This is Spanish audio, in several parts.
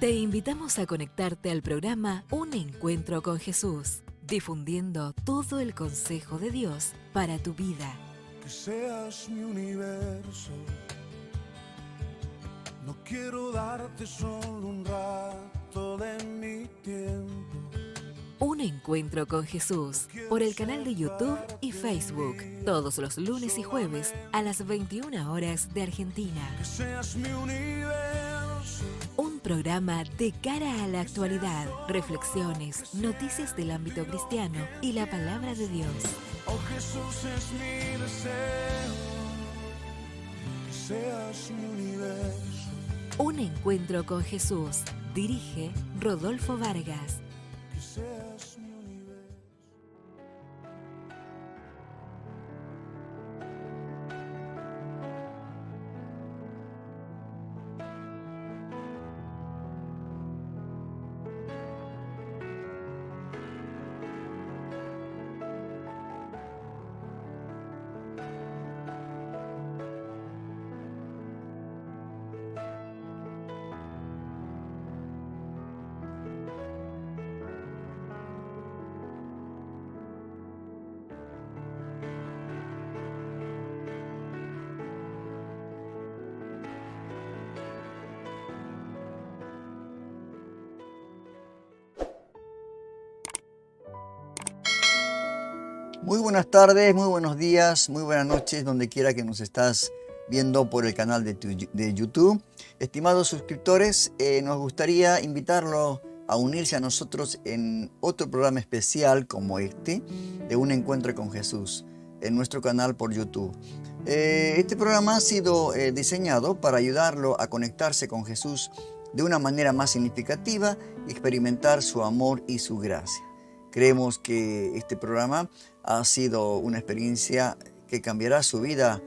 Te invitamos a conectarte al programa Un Encuentro con Jesús, difundiendo todo el consejo de Dios para tu vida. Que seas mi universo, no quiero darte solo un rato de mi tiempo. Un Encuentro con Jesús, por el canal de YouTube y Facebook, todos los lunes y jueves a las 21 horas de Argentina. Que seas mi universo. Un programa de cara a la actualidad, reflexiones, noticias del ámbito cristiano y la palabra de Dios. Oh Jesús, es mi deseo, que seas mi universo. Un Encuentro con Jesús, dirige Rodolfo Vargas. Que seas mi universo. Muy buenas tardes, muy buenos días, muy buenas noches, donde quiera que nos estás viendo por el canal de YouTube. Estimados suscriptores, nos gustaría invitarlos a unirse a nosotros en otro programa especial como este, de Un Encuentro con Jesús, en nuestro canal por YouTube. Este programa ha sido diseñado para ayudarlo a conectarse con Jesús de una manera más significativa y experimentar su amor y su gracia. Creemos que este programa ha sido una experiencia que cambiará su vida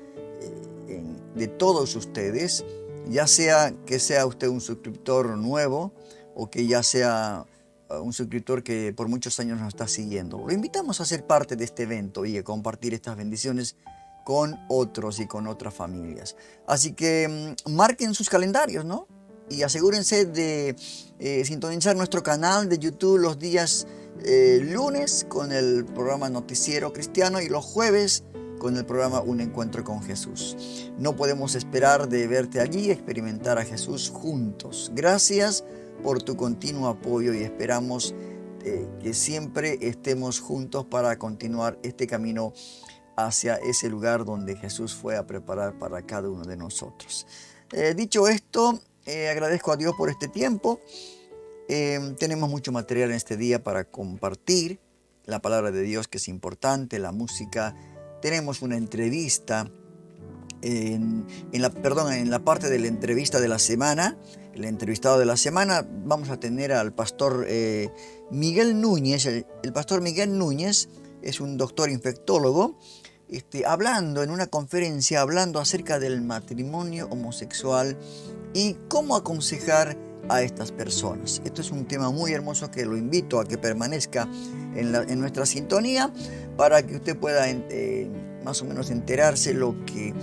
de todos ustedes, ya sea que sea usted un suscriptor nuevo o que ya sea un suscriptor que por muchos años nos está siguiendo. Lo invitamos a ser parte de este evento y a compartir estas bendiciones con otros y con otras familias. Así que marquen sus calendarios, ¿no? Y asegúrense de sintonizar nuestro canal de YouTube los días lunes con el programa Noticiero Cristiano y los jueves con el programa Un Encuentro con Jesús. No podemos esperar de verte allí y experimentar a Jesús juntos. Gracias por tu continuo apoyo y esperamos que siempre estemos juntos para continuar este camino hacia ese lugar donde Jesús fue a preparar para cada uno de nosotros. Dicho esto, agradezco a Dios por este tiempo. Tenemos mucho material en este día para compartir la palabra de Dios, que es importante, la música. Tenemos una entrevista en la parte de la entrevista de la semana. El entrevistado de la semana vamos a tener al pastor Miguel Núñez. El pastor Miguel Núñez es un doctor infectólogo, hablando en una conferencia, hablando acerca del matrimonio homosexual y cómo aconsejar a estas personas. Esto es un tema muy hermoso que lo invito a que permanezca en nuestra sintonía para que usted pueda más o menos enterarse lo que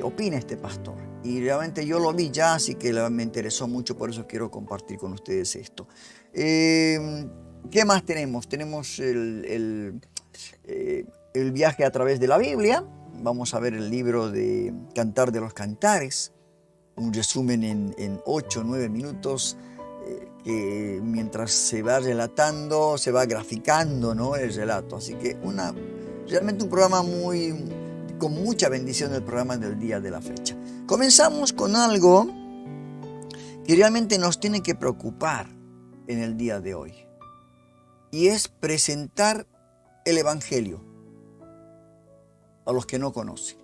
opina este pastor. Y realmente yo lo vi ya, así que me interesó mucho, por eso quiero compartir con ustedes esto. ¿Qué más tenemos? Tenemos el viaje a través de la Biblia. Vamos a ver el libro de Cantar de los Cantares, un resumen en 8 o 9 minutos que mientras se va relatando, se va graficando, ¿no?, el relato. Así que realmente un programa con mucha bendición, el programa del día de la fecha. Comenzamos con algo que realmente nos tiene que preocupar en el día de hoy, y es presentar el Evangelio a los que no conocen.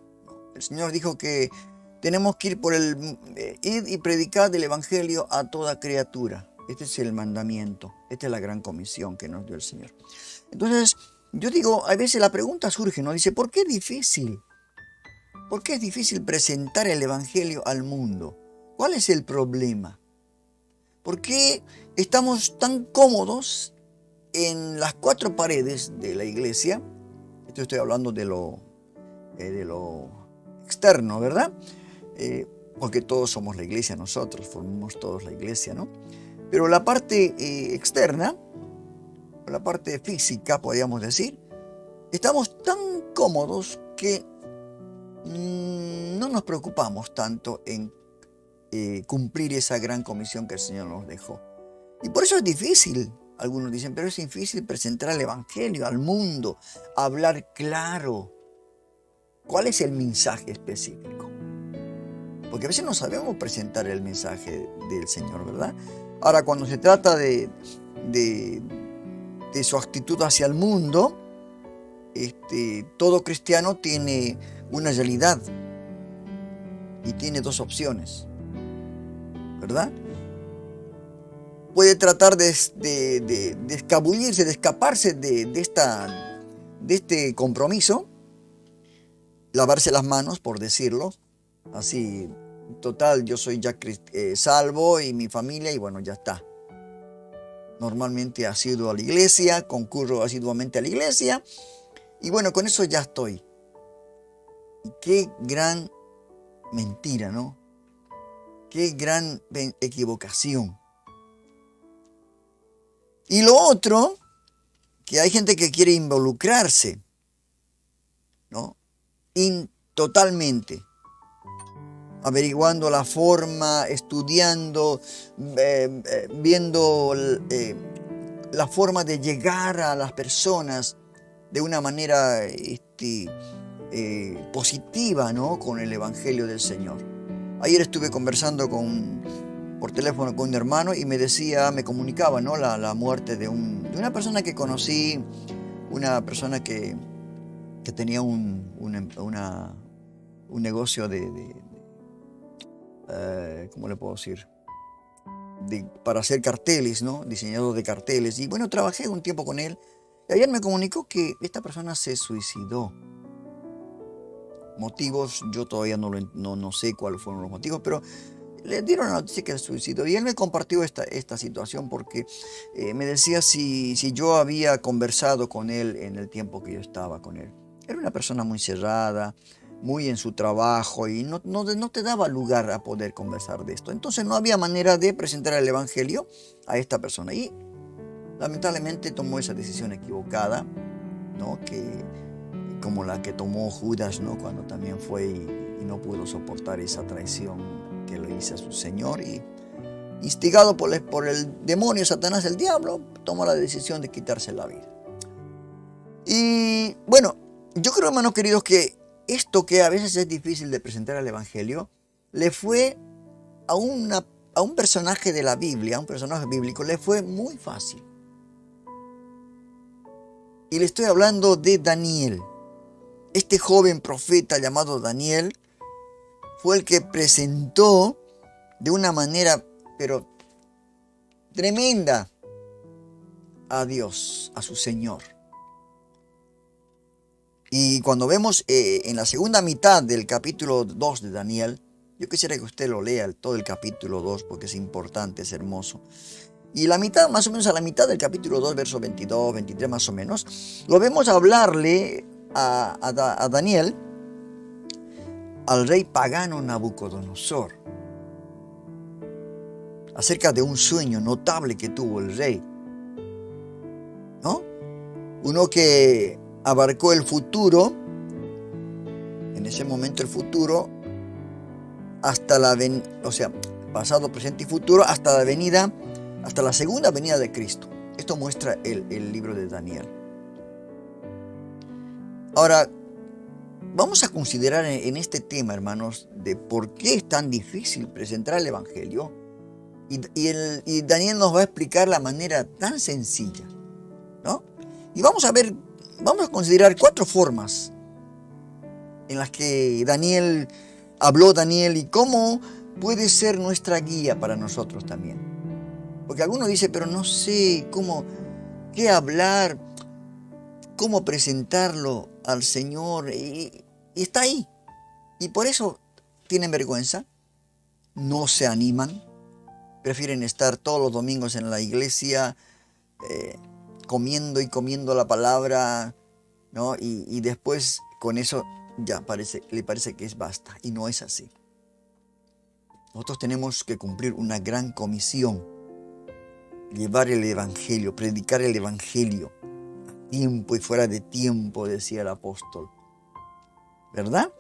El Señor dijo que tenemos que ir y predicar el Evangelio a toda criatura. Este es el mandamiento, esta es la gran comisión que nos dio el Señor. Entonces, yo digo, a veces la pregunta surge, ¿no? Dice, ¿por qué es difícil? ¿Por qué es difícil presentar el Evangelio al mundo? ¿Cuál es el problema? ¿Por qué estamos tan cómodos en las 4 paredes de la iglesia? Estoy hablando de lo externo, ¿verdad? Porque todos somos la iglesia, nosotros formamos todos la iglesia, ¿no? Pero la parte externa, la parte física, podríamos decir, estamos tan cómodos que no nos preocupamos tanto en cumplir esa gran comisión que el Señor nos dejó. Y por eso es difícil. Algunos dicen, pero es difícil presentar el Evangelio al mundo, hablar claro. ¿Cuál es el mensaje específico? Porque a veces no sabemos presentar el mensaje del Señor, ¿verdad? Ahora, cuando se trata de su actitud hacia el mundo, todo cristiano tiene una realidad y tiene dos opciones, ¿verdad? Puede tratar de escabullirse, de escaparse de este compromiso, lavarse las manos, por decirlo, así, total, yo soy ya salvo y mi familia, y bueno, ya está. Normalmente asiduo a la iglesia, concurro asiduamente a la iglesia, y bueno, con eso ya estoy. Y qué gran mentira, ¿no? Qué gran equivocación. Y lo otro, que hay gente que quiere involucrarse, ¿no? Totalmente. Averiguando la forma, estudiando, viendo la forma de llegar a las personas de una manera positiva, ¿no? Con el Evangelio del Señor. Ayer estuve conversando por teléfono con un hermano y me comunicaba, ¿no? La muerte de una persona que conocí, una persona que tenía un negocio ¿cómo le puedo decir? Para hacer carteles, ¿no? Diseñador de carteles. Y bueno, trabajé un tiempo con él. Y ayer me comunicó que esta persona se suicidó. Motivos, yo todavía no sé cuáles fueron los motivos, pero le dieron la noticia que se suicidó. Y él me compartió esta situación porque me decía si yo había conversado con él en el tiempo que yo estaba con él. Era una persona muy cerrada, muy en su trabajo y no te daba lugar a poder conversar de esto. Entonces no había manera de presentar el Evangelio a esta persona. Y lamentablemente tomó esa decisión equivocada, ¿no? Como la que tomó Judas, ¿no? Cuando también fue y no pudo soportar esa traición que le hizo a su Señor. Y instigado por el demonio, Satanás, el diablo, tomó la decisión de quitarse la vida. Y bueno, yo creo, hermanos queridos, que esto que a veces es difícil de presentar al Evangelio, le fue a un personaje de la Biblia, a un personaje bíblico, le fue muy fácil. Y le estoy hablando de Daniel. Este joven profeta llamado Daniel fue el que presentó de una manera, pero tremenda, a Dios, a su Señor. Y cuando vemos en la segunda mitad del capítulo 2 de Daniel, yo quisiera que usted lo lea todo el capítulo 2 porque es importante, es hermoso. Y la mitad, más o menos a la mitad del capítulo 2, verso 22, 23 más o menos, lo vemos hablarle a Daniel, al rey pagano Nabucodonosor, acerca de un sueño notable que tuvo el rey, ¿no? Uno que abarcó el futuro, en ese momento el futuro, hasta pasado, presente y futuro, hasta la segunda venida de Cristo. Esto muestra el libro de Daniel. Ahora, vamos a considerar en este tema, hermanos, de por qué es tan difícil presentar el Evangelio. Y Daniel nos va a explicar la manera tan sencilla, ¿no? Y vamos a considerar 4 formas en las que habló Daniel y cómo puede ser nuestra guía para nosotros también. Porque algunos dicen, pero no sé qué hablar, cómo presentarlo al Señor. Y está ahí. Y por eso tienen vergüenza, no se animan, prefieren estar todos los domingos en la iglesia, comiendo la palabra, ¿no? Y después con eso ya le parece que es basta. Y no es así. Nosotros tenemos que cumplir una gran comisión. llevar el Evangelio, predicar el Evangelio, a tiempo y fuera de tiempo, decía el apóstol. ¿Verdad?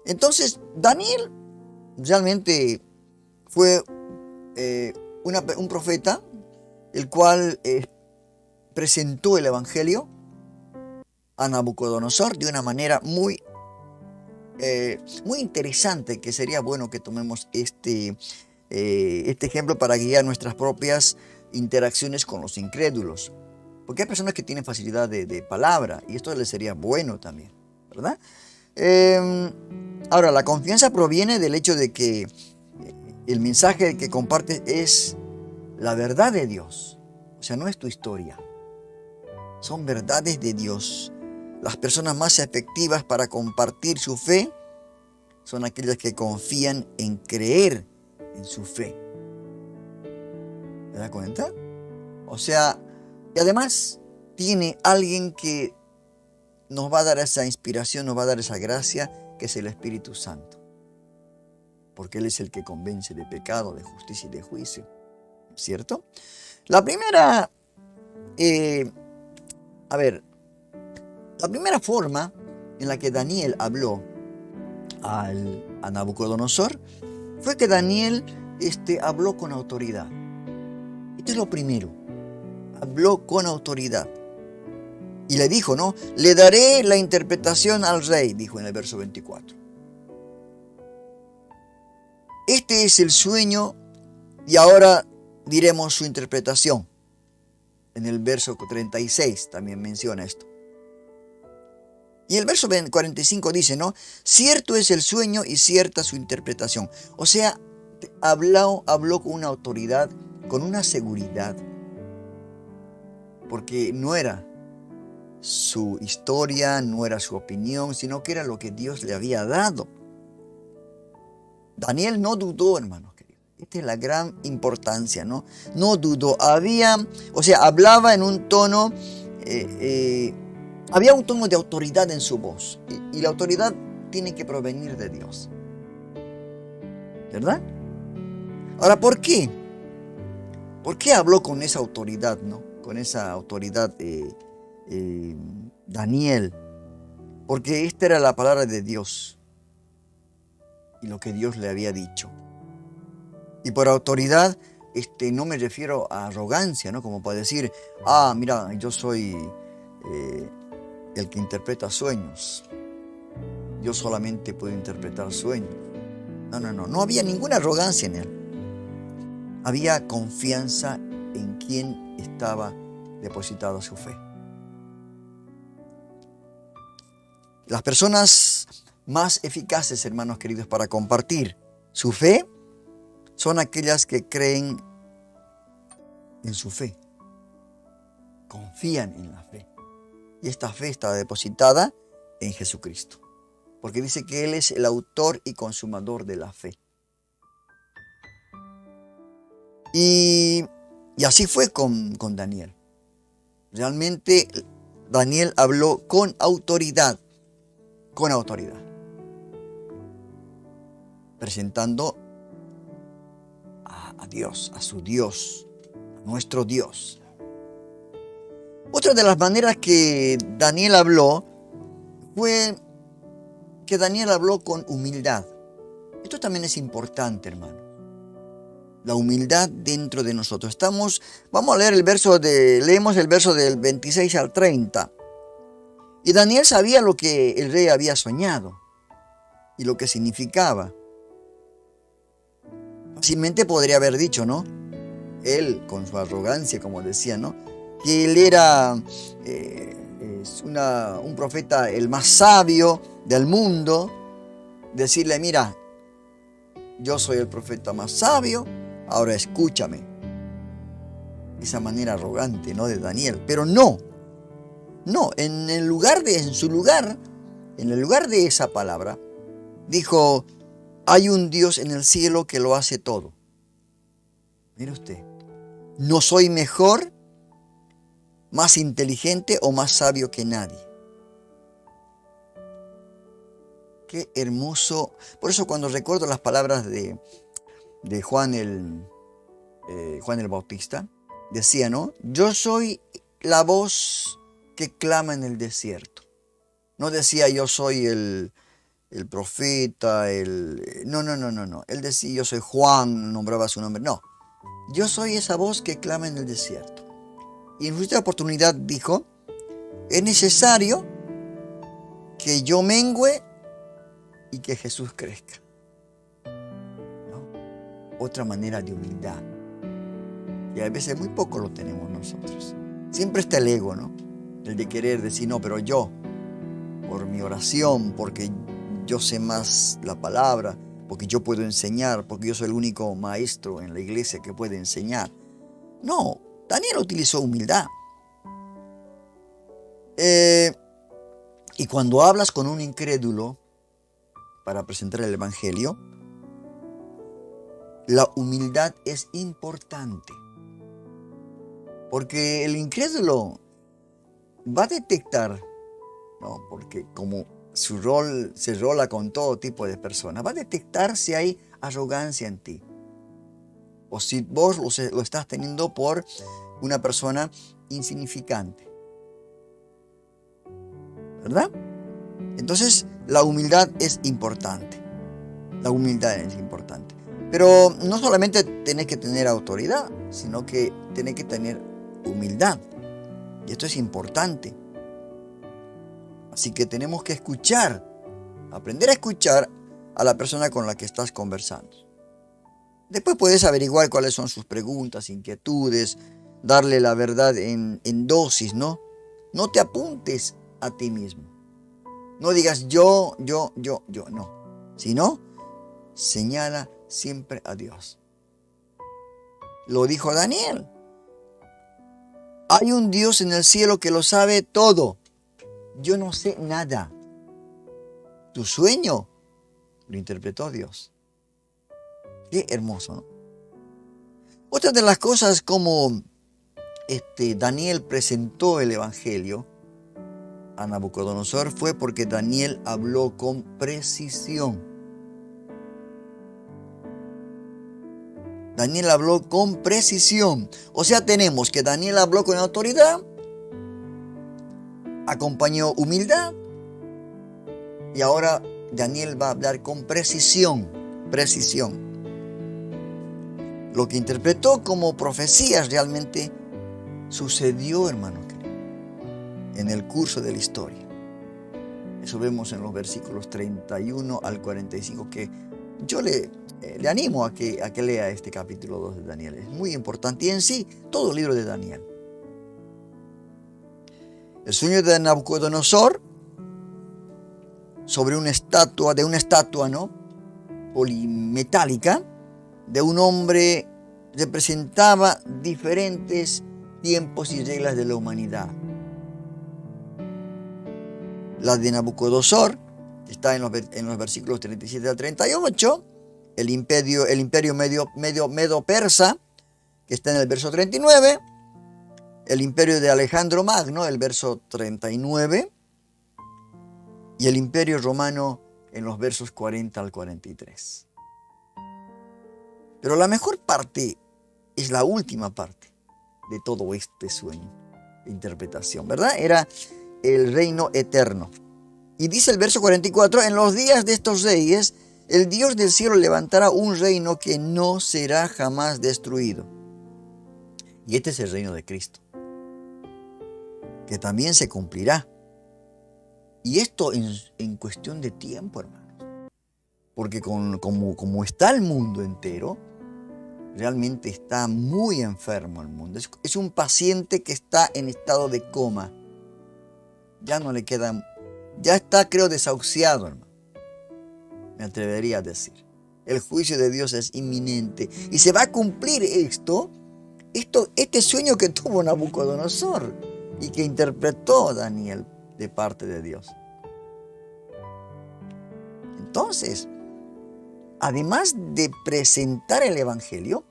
Entonces, Daniel realmente fue un profeta, el cual presentó el Evangelio a Nabucodonosor de una manera muy interesante, que sería bueno que tomemos este ejemplo para guiar nuestras propias interacciones con los incrédulos. Porque hay personas que tienen facilidad de palabra y esto les sería bueno también, ¿verdad? Ahora, la confianza proviene del hecho de que el mensaje que compartes es la verdad de Dios. O sea, no es tu historia. Son verdades de Dios. Las personas más efectivas para compartir su fe son aquellas que confían en creer en su fe. ¿Te das cuenta? O sea, y además tiene alguien que nos va a dar esa inspiración, nos va a dar esa gracia, que es el Espíritu Santo. Porque Él es el que convence de pecado, de justicia y de juicio. ¿Cierto? La primera, la primera forma en la que Daniel habló a Nabucodonosor fue que Daniel habló con autoridad. Esto es lo primero. Habló con autoridad. Y le dijo, ¿no? Le daré la interpretación al rey, dijo en el verso 24. Este es el sueño y ahora diremos su interpretación. En el verso 36 también menciona esto. Y el verso 45 dice, ¿no? Cierto es el sueño y cierta su interpretación. O sea, habló con una autoridad, con una seguridad. Porque no era su historia, no era su opinión, sino que era lo que Dios le había dado. Daniel no dudó, hermanos queridos. Esta es la gran importancia, ¿no? No dudó. Hablaba en un tono, había un tono de autoridad en su voz. Y la autoridad tiene que provenir de Dios. ¿Verdad? Ahora, ¿por qué? ¿Por qué habló con esa autoridad, no? Con esa autoridad Daniel, porque esta era la palabra de Dios y lo que Dios le había dicho. Y por autoridad no me refiero a arrogancia, ¿no? Como para decir, mira, yo soy el que interpreta sueños, yo solamente puedo interpretar sueños. No había ninguna arrogancia en él. Había confianza en quien estaba depositada su fe. Las personas más eficaces, hermanos queridos, para compartir su fe son aquellas que creen en su fe, confían en la fe. Y esta fe está depositada en Jesucristo, porque dice que Él es el autor y consumador de la fe. Y así fue con Daniel. Realmente Daniel habló con autoridad, presentando a Dios, a su Dios, a nuestro Dios. Otra de las maneras que Daniel habló fue que Daniel habló con humildad. Esto también es importante, hermano. La humildad dentro de nosotros. Vamos a leer leemos el verso del 26 al 30. Y Daniel sabía lo que el rey había soñado y lo que significaba. Fácilmente podría haber dicho, ¿no? Él, con su arrogancia, como decía, ¿no? Que él era un profeta el más sabio del mundo. Decirle, mira, yo soy el profeta más sabio, ahora escúchame. Esa manera arrogante, ¿no? De Daniel. Pero no, en el lugar de esa palabra, dijo, hay un Dios en el cielo que lo hace todo. Mire usted, no soy mejor, más inteligente o más sabio que nadie. Qué hermoso. Por eso cuando recuerdo las palabras de Juan el Bautista, decía, ¿no? Yo soy la voz que clama en el desierto. No decía yo soy el profeta, No, no, no, no, no. Él decía yo soy Juan, nombraba su nombre. No, yo soy esa voz que clama en el desierto. Y en esta oportunidad dijo, es necesario que yo mengüe y que Jesús crezca. ¿No? Otra manera de humildad. Y a veces muy poco lo tenemos nosotros. Siempre está el ego, ¿no? El de querer decir, no, pero yo, por mi oración, porque yo sé más la palabra, porque yo puedo enseñar, porque yo soy el único maestro en la iglesia que puede enseñar. No, Daniel utilizó humildad. Y cuando hablas con un incrédulo para presentar el evangelio, la humildad es importante. Porque el incrédulo va a detectar, ¿no? Porque como su rol se rola con todo tipo de personas, va a detectar si hay arrogancia en ti. O si vos lo estás teniendo por una persona insignificante. ¿Verdad? Entonces, la humildad es importante. La humildad es importante. Pero no solamente tenés que tener autoridad, sino que tenés que tener humildad. Y esto es importante. Así que tenemos que escuchar, aprender a escuchar a la persona con la que estás conversando. Después puedes averiguar cuáles son sus preguntas, inquietudes, darle la verdad en dosis, ¿no? No te apuntes a ti mismo. No digas yo, no. Sino, señala siempre a Dios. Lo dijo Daniel. Hay un Dios en el cielo que lo sabe todo. Yo no sé nada. Tu sueño lo interpretó Dios. Qué hermoso, ¿no? Otra de las cosas como Daniel presentó el evangelio a Nabucodonosor fue porque Daniel habló con precisión. Daniel habló con precisión. O sea, tenemos que Daniel habló con autoridad, acompañó humildad, y ahora Daniel va a hablar con precisión. Precisión. Lo que interpretó como profecías realmente sucedió, hermanos queridos, en el curso de la historia. Eso vemos en los versículos 31 al 45, que yo le animo a que lea este capítulo 2 de Daniel. Es muy importante, y en sí, todo el libro de Daniel. El sueño de Nabucodonosor sobre una estatua, ¿no? Polimetálica, de un hombre, representaba diferentes tiempos y reglas de la humanidad. La de Nabucodonosor, que está en los versículos 37 al 38, el imperio medio persa, que está en el verso 39, el imperio de Alejandro Magno, el verso 39, y el imperio romano en los versos 40 al 43. Pero la mejor parte es la última parte de todo este sueño de interpretación, ¿verdad? Era el reino eterno. Y dice el verso 44, en los días de estos reyes, el Dios del cielo levantará un reino que no será jamás destruido. Y este es el reino de Cristo, que también se cumplirá. Y esto en cuestión de tiempo, hermanos. Porque como está el mundo entero, realmente está muy enfermo el mundo. Es un paciente que está en estado de coma. Ya no le queda, ya está, creo, desahuciado, hermano. Me atrevería a decir. El juicio de Dios es inminente. Y se va a cumplir este sueño que tuvo Nabucodonosor y que interpretó Daniel de parte de Dios. Entonces, además de presentar el evangelio,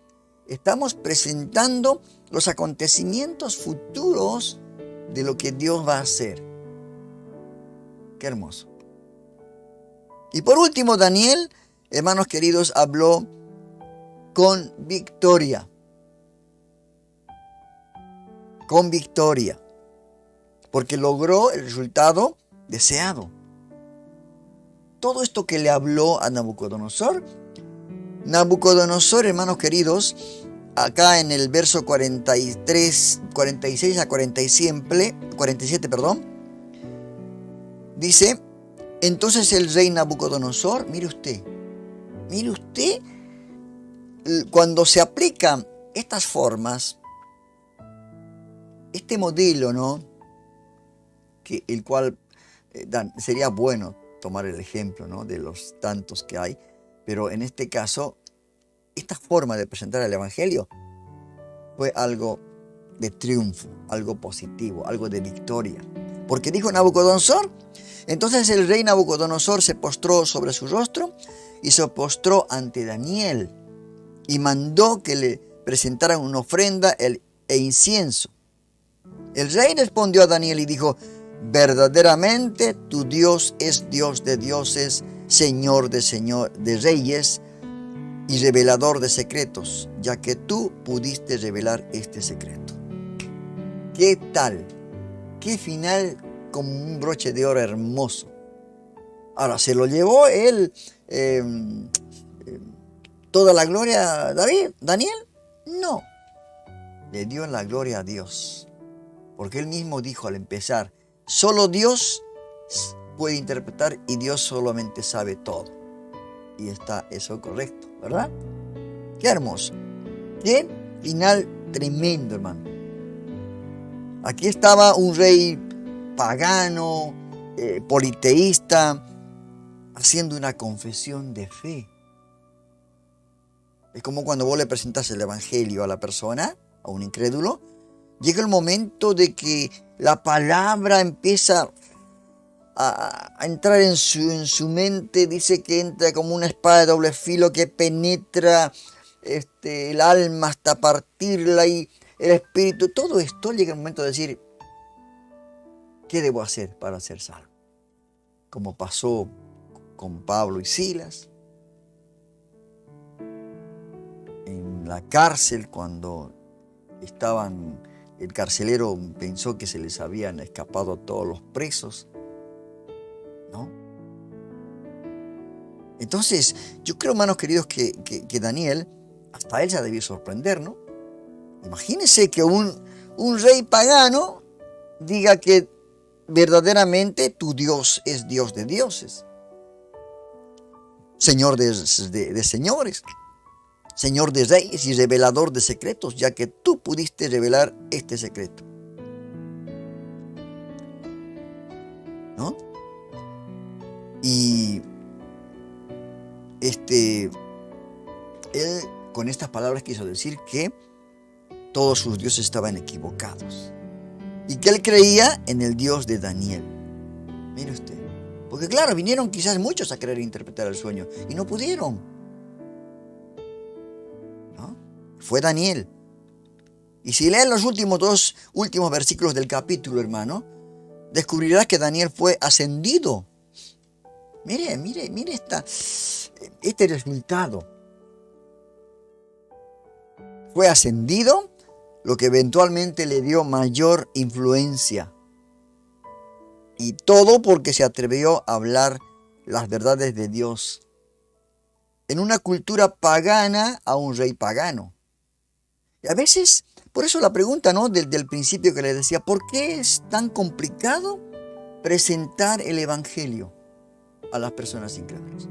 estamos presentando los acontecimientos futuros de lo que Dios va a hacer. Qué hermoso. Y por último, Daniel, hermanos queridos, habló con victoria. con victoria, porque logró el resultado deseado. Todo esto que le habló a Nabucodonosor, hermanos queridos, acá en el verso 43, 46 a 47, dice: entonces el rey Nabucodonosor, mire usted, cuando se aplican estas formas, este modelo, ¿no? El cual sería bueno tomar el ejemplo, ¿no?, de los tantos que hay, pero en este caso, esta forma de presentar el Evangelio fue algo de triunfo, algo positivo, algo de victoria. Porque dijo Nabucodonosor: entonces el rey Nabucodonosor se postró sobre su rostro y se postró ante Daniel y mandó que le presentaran una ofrenda e incienso. El rey respondió a Daniel y dijo: verdaderamente tu Dios es Dios de dioses, Señor de reyes y revelador de secretos, ya que tú pudiste revelar este secreto. ¿Qué tal? Qué final como un broche de oro hermoso. Ahora, ¿se lo llevó él toda la gloria a Daniel? No. Le dio la gloria a Dios. Porque él mismo dijo al empezar: solo Dios puede interpretar y Dios solamente sabe todo. Y está eso correcto, ¿verdad? Qué hermoso. Qué final tremendo, hermano. Aquí estaba un rey pagano, politeísta, haciendo una confesión de fe. Es como cuando vos le presentás el Evangelio a la persona, a un incrédulo. Llega el momento de que la palabra empieza a entrar en su mente. Dice que entra como una espada de doble filo que penetra el alma hasta partirla, y el espíritu. Todo esto llega el momento de decir: ¿qué debo hacer para ser salvo? Como pasó con Pablo y Silas en la cárcel, cuando estaban. El carcelero pensó que se les habían escapado todos los presos, ¿no? Entonces, yo creo, hermanos queridos, que Daniel, hasta él se debió sorprender, ¿no? Imagínense que un rey pagano diga que verdaderamente tu Dios es Dios de dioses, Señor de señores, Señor de reyes y revelador de secretos, ya que tú pudiste revelar este secreto, ¿no? Y él con estas palabras quiso decir que todos sus dioses estaban equivocados y que él creía en el Dios de Daniel. Mire usted, porque claro, vinieron quizás muchos a querer interpretar el sueño y no pudieron. Fue Daniel. Y si leen los dos últimos versículos del capítulo, hermano, descubrirás que Daniel fue ascendido. Mire este resultado. Fue ascendido, lo que eventualmente le dio mayor influencia. Y todo porque se atrevió a hablar las verdades de Dios en una cultura pagana a un rey pagano. Y a veces, por eso la pregunta, ¿no?, del principio que les decía: ¿por qué es tan complicado presentar el Evangelio a las personas incrédulas?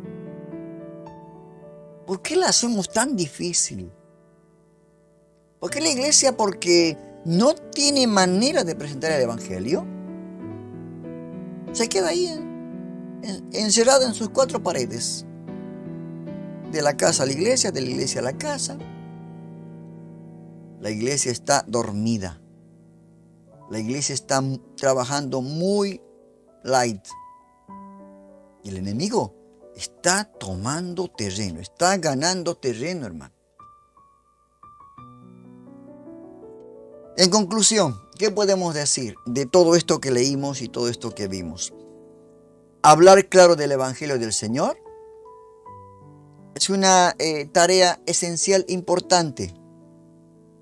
¿Por qué la hacemos tan difícil? ¿Por qué la iglesia, porque no tiene manera de presentar el Evangelio, se queda ahí encerrada en sus cuatro paredes? De la casa a la iglesia, de la iglesia a la casa. La iglesia está dormida. La iglesia está trabajando muy light. Y el enemigo está tomando terreno, está ganando terreno, hermano. En conclusión, ¿qué podemos decir de todo esto que leímos y todo esto que vimos? Hablar claro del Evangelio del Señor es una tarea esencial, importante,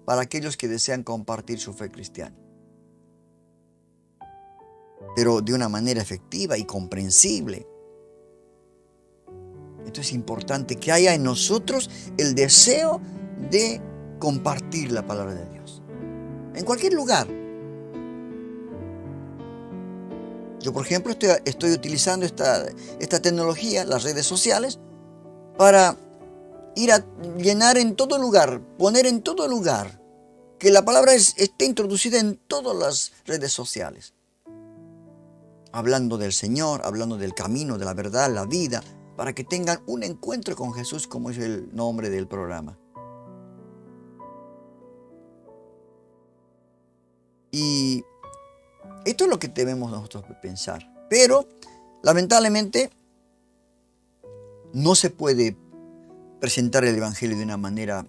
para aquellos que desean compartir su fe cristiana. pero de una manera efectiva y comprensible. Entonces es importante que haya en nosotros el deseo de compartir la palabra de Dios. En cualquier lugar. Yo, por ejemplo, estoy utilizando esta tecnología, las redes sociales, para ir a llenar en todo lugar, poner en todo lugar, que la palabra esté introducida en todas las redes sociales. Hablando del Señor, hablando del camino, de la verdad, la vida, para que tengan un encuentro con Jesús, como es el nombre del programa. Y esto es lo que debemos nosotros pensar. Pero, lamentablemente, no se puede presentar el Evangelio de una manera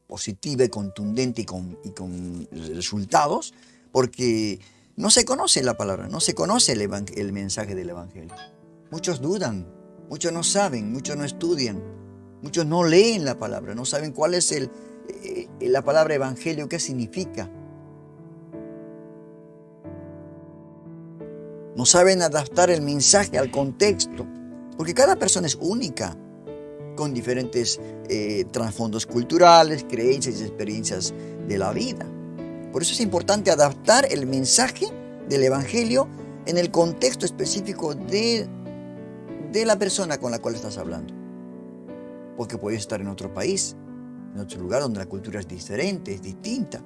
positiva y contundente y con resultados, porque no se conoce la palabra, no se conoce el mensaje del Evangelio. Muchos dudan, muchos no saben, muchos no estudian, muchos no leen la palabra, no saben cuál es la palabra Evangelio, qué significa. No saben adaptar el mensaje al contexto, porque cada persona es única, con diferentes trasfondos culturales, creencias y experiencias de la vida. Por eso es importante adaptar el mensaje del Evangelio en el contexto específico de la persona con la cual estás hablando. Porque puedes estar en otro país, en otro lugar donde la cultura es diferente, es distinta.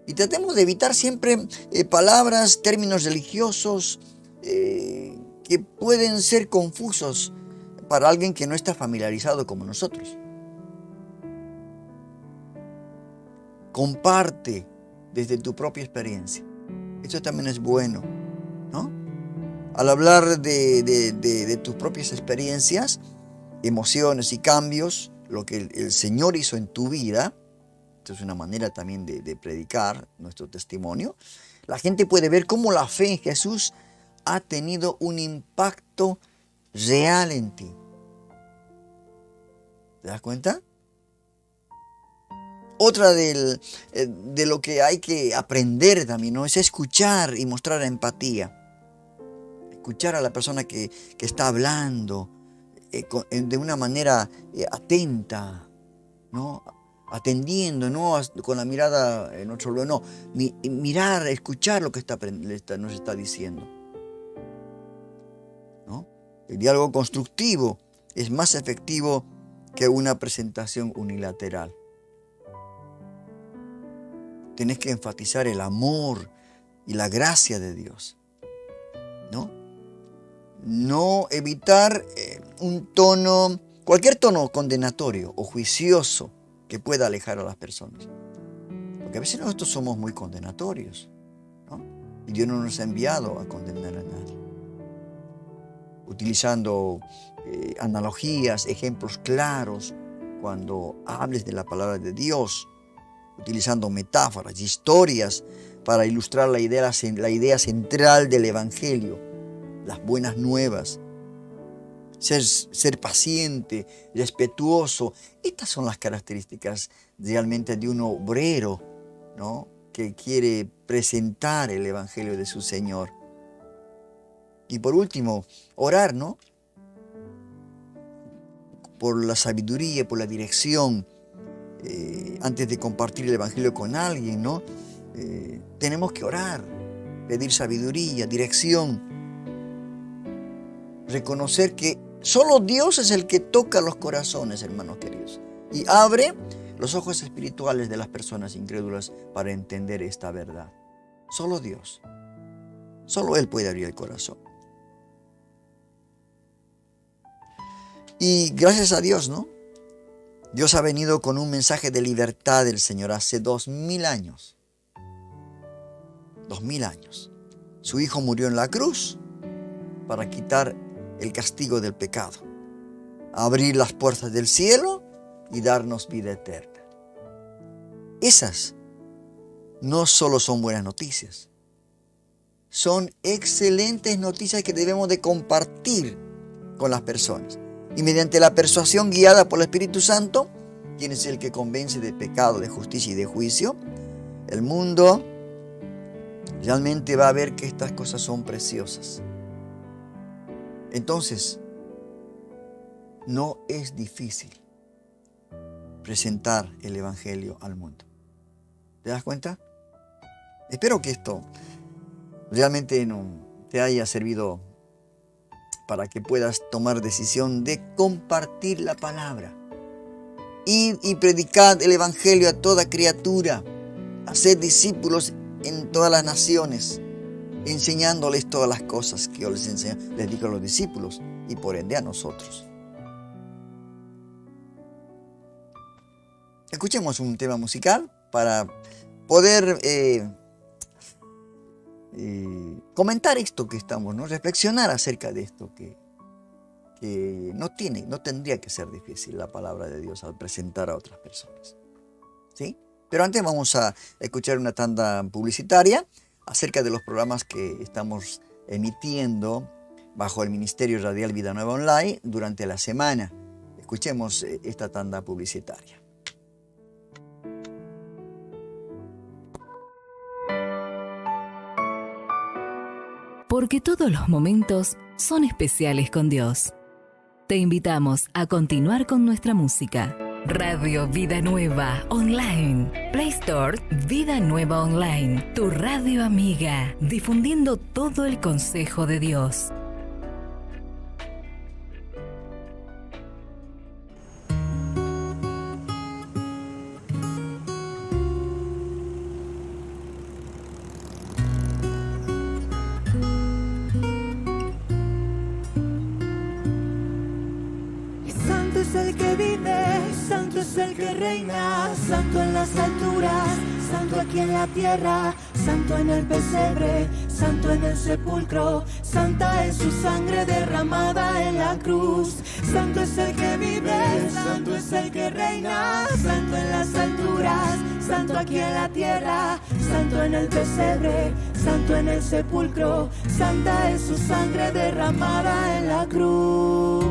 Y tratemos de evitar siempre palabras, términos religiosos que pueden ser confusos para alguien que no está familiarizado como nosotros. Comparte desde tu propia experiencia. Esto también es bueno, ¿no? Al hablar de tus propias experiencias, emociones y cambios, lo que el Señor hizo en tu vida, esto es una manera también de predicar nuestro testimonio, la gente puede ver cómo la fe en Jesús ha tenido un impacto real en ti. ¿Te das cuenta? Otra de lo que hay que aprender también, ¿no? Es escuchar y mostrar empatía. Escuchar a la persona que está hablando de una manera atenta, ¿no? Atendiendo, no con la mirada en otro lugar, no. Mirar, escuchar lo que nos está diciendo, ¿no? El diálogo constructivo es más efectivo que una presentación unilateral. Tienes que enfatizar el amor y la gracia de Dios, ¿no? No evitar cualquier tono condenatorio o juicioso que pueda alejar a las personas. Porque a veces nosotros somos muy condenatorios, ¿no? Y Dios no nos ha enviado a condenar a nadie. Utilizando analogías, ejemplos claros, cuando hables de la palabra de Dios, utilizando metáforas, historias para ilustrar la idea central del Evangelio, las buenas nuevas. Ser paciente, respetuoso. Estas son las características realmente de un obrero, ¿no? Que quiere presentar el Evangelio de su Señor. Y por último, orar, ¿no? Por la sabiduría, por la dirección. Antes de compartir el Evangelio con alguien, ¿no? Tenemos que orar, pedir sabiduría, dirección. Reconocer que solo Dios es el que toca los corazones, hermanos queridos, y abre los ojos espirituales de las personas incrédulas para entender esta verdad. Solo Dios. Solo Él puede abrir el corazón. Y gracias a Dios, ¿no? Dios ha venido con un mensaje de libertad del Señor hace 2000 años. 2000 años. Su Hijo murió en la cruz para quitar el castigo del pecado, abrir las puertas del cielo y darnos vida eterna. Esas no solo son buenas noticias, son excelentes noticias que debemos de compartir con las personas. Y mediante la persuasión guiada por el Espíritu Santo, quien es el que convence de pecado, de justicia y de juicio, el mundo realmente va a ver que estas cosas son preciosas. Entonces, no es difícil presentar el Evangelio al mundo. ¿Te das cuenta? Espero que esto realmente te haya servido para que puedas tomar decisión de compartir la palabra. Id y predicad el Evangelio a toda criatura. Haced discípulos en todas las naciones, enseñándoles todas las cosas que yo les digo a los discípulos y por ende a nosotros. Escuchemos un tema musical para poder comentar esto que estamos, ¿no? Reflexionar acerca de esto que no tendría que ser difícil la palabra de Dios al presentar a otras personas. ¿Sí? Pero antes vamos a escuchar una tanda publicitaria acerca de los programas que estamos emitiendo bajo el Ministerio Radial Vida Nueva Online durante la semana. Escuchemos esta tanda publicitaria. Porque todos los momentos son especiales con Dios. Te invitamos a continuar con nuestra música. Radio Vida Nueva Online. Play Store Vida Nueva Online. Tu radio amiga. Difundiendo todo el consejo de Dios. Santo es el que reina, santo en las alturas, santo aquí en la tierra, santo en el pesebre, santo en el sepulcro, santa es su sangre derramada en la cruz. Santo es el que vive, santo es el que reina, santo en las alturas, santo aquí en la tierra, santo en el pesebre, santo en el sepulcro, santa es su sangre derramada en la cruz.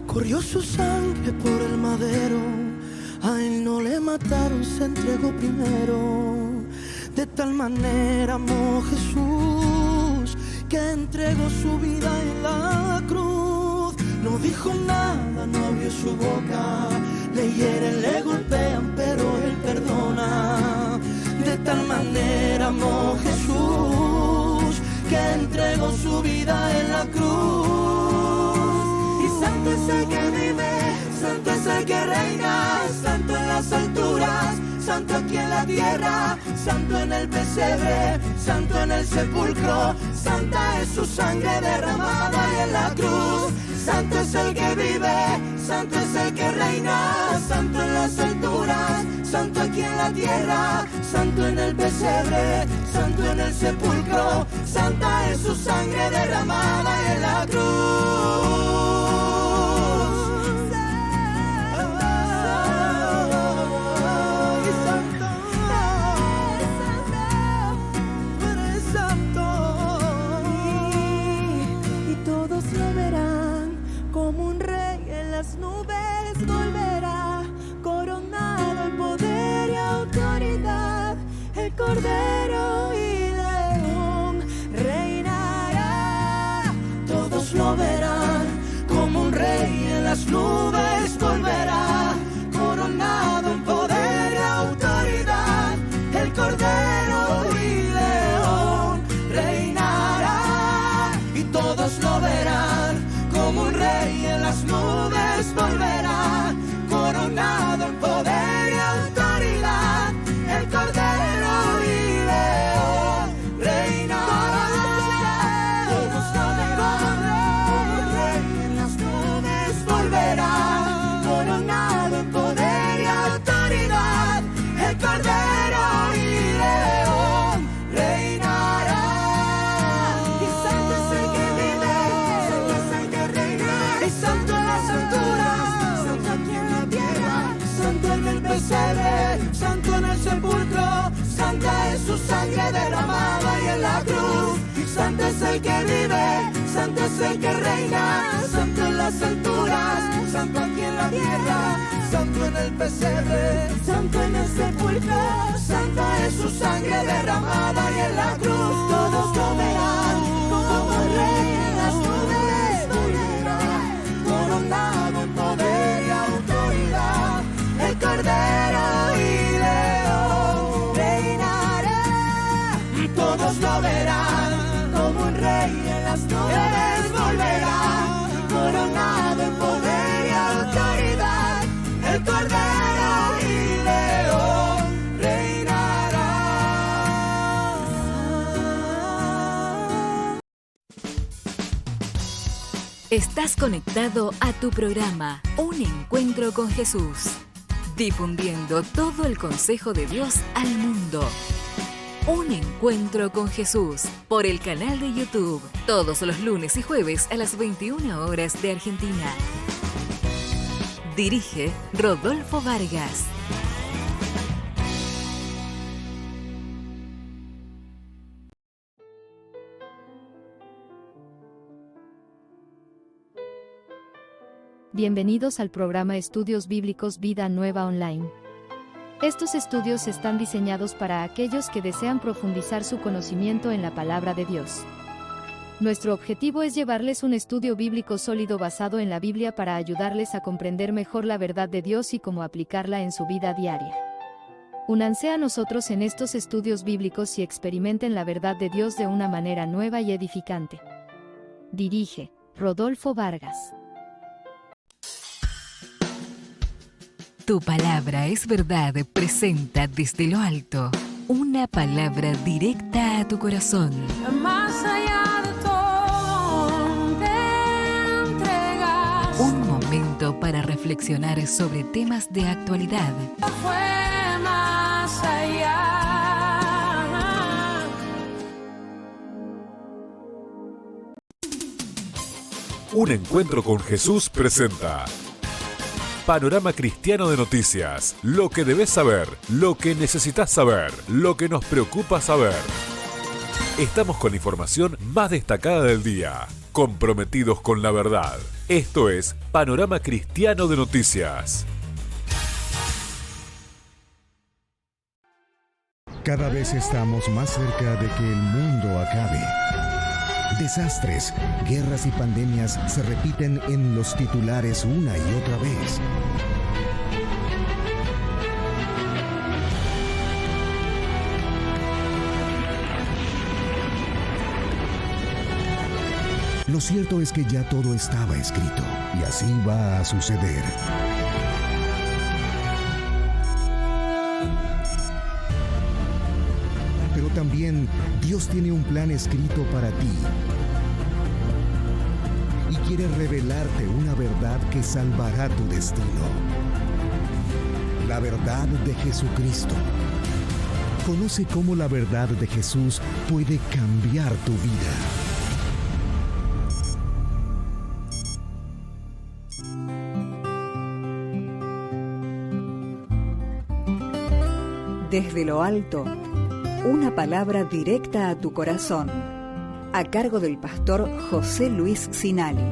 Corrió su sangre por el madero, a él no le mataron, se entregó primero. De tal manera amó Jesús, que entregó su vida en la cruz. No dijo nada, no abrió su boca, le hieren, le golpean, pero él perdona. De tal manera amó Jesús, que entregó su vida en la cruz. Santo es el que vive, santo es el que reina, santo en las alturas, santo aquí en la tierra, santo en el pesebre, santo en el sepulcro, santa es su sangre derramada en la cruz. Santo es el que vive, santo es el que reina, santo en las alturas, santo aquí en la tierra, santo en el pesebre, santo en el sepulcro, santa es su sangre derramada en la cruz. Las nubes volverá, coronado en poder y autoridad, el Cordero y León reinará. Todos lo verán, como un rey en las nubes volverá, coronado en poder y autoridad, el Cordero y León reinará. Y todos lo verán, como un rey en las nubes volverá, coronado en poder y autoridad, el Cordero y León reinará. Todos lo verán, como un rey en las nubes volverá, coronado en poder y autoridad, el Cordero y León reinará. Y santo es el que vive, santo es el que reina, y santo en las alturas, santo aquí en la tierra, Santo en el pesebre, santo en el sepulcro, santa es su sangre derramada y en la cruz. santo es el que vive, santo es el que reina, santo en las alturas, santo aquí en la tierra, santo en el pesebre, santo en el sepulcro, santa es su sangre derramada y en la cruz todos lo verán, como rey en las nubes volverá, coronado en poder y autoridad, el Cordero y León reinará, todos lo verán, como un rey en las nubes volverá, coronado en poder y autoridad, el Cordero y León reinará. Estás conectado a tu programa Un Encuentro con Jesús, difundiendo todo el consejo de Dios al mundo. Un Encuentro con Jesús por el canal de YouTube, todos los lunes y jueves a las 21 horas de Argentina. Dirige Rodolfo Vargas. Bienvenidos al programa Estudios Bíblicos Vida Nueva Online. Estos estudios están diseñados para aquellos que desean profundizar su conocimiento en la palabra de Dios. Nuestro objetivo es llevarles un estudio bíblico sólido basado en la Biblia para ayudarles a comprender mejor la verdad de Dios y cómo aplicarla en su vida diaria. Únanse a nosotros en estos estudios bíblicos y experimenten la verdad de Dios de una manera nueva y edificante. Dirige Rodolfo Vargas. Tu palabra es verdad presenta desde lo alto una palabra directa a tu corazón. Más allá de todo te entregas. Un momento para reflexionar sobre temas de actualidad. Fue más allá. Un Encuentro con Jesús presenta Panorama Cristiano de Noticias. Lo que debes saber, lo que necesitas saber, lo que nos preocupa saber. Estamos con la información más destacada del día, comprometidos con la verdad. Esto es Panorama Cristiano de Noticias. Cada vez estamos más cerca de que el mundo acabe. Desastres, guerras y pandemias se repiten en los titulares una y otra vez. Lo cierto es que ya todo estaba escrito y así va a suceder. Pero también Dios tiene un plan escrito para ti y quiere revelarte una verdad que salvará tu destino. La verdad de Jesucristo. Conoce cómo la verdad de Jesús puede cambiar tu vida. Desde lo alto, una palabra directa a tu corazón, a cargo del pastor José Luis Sinali.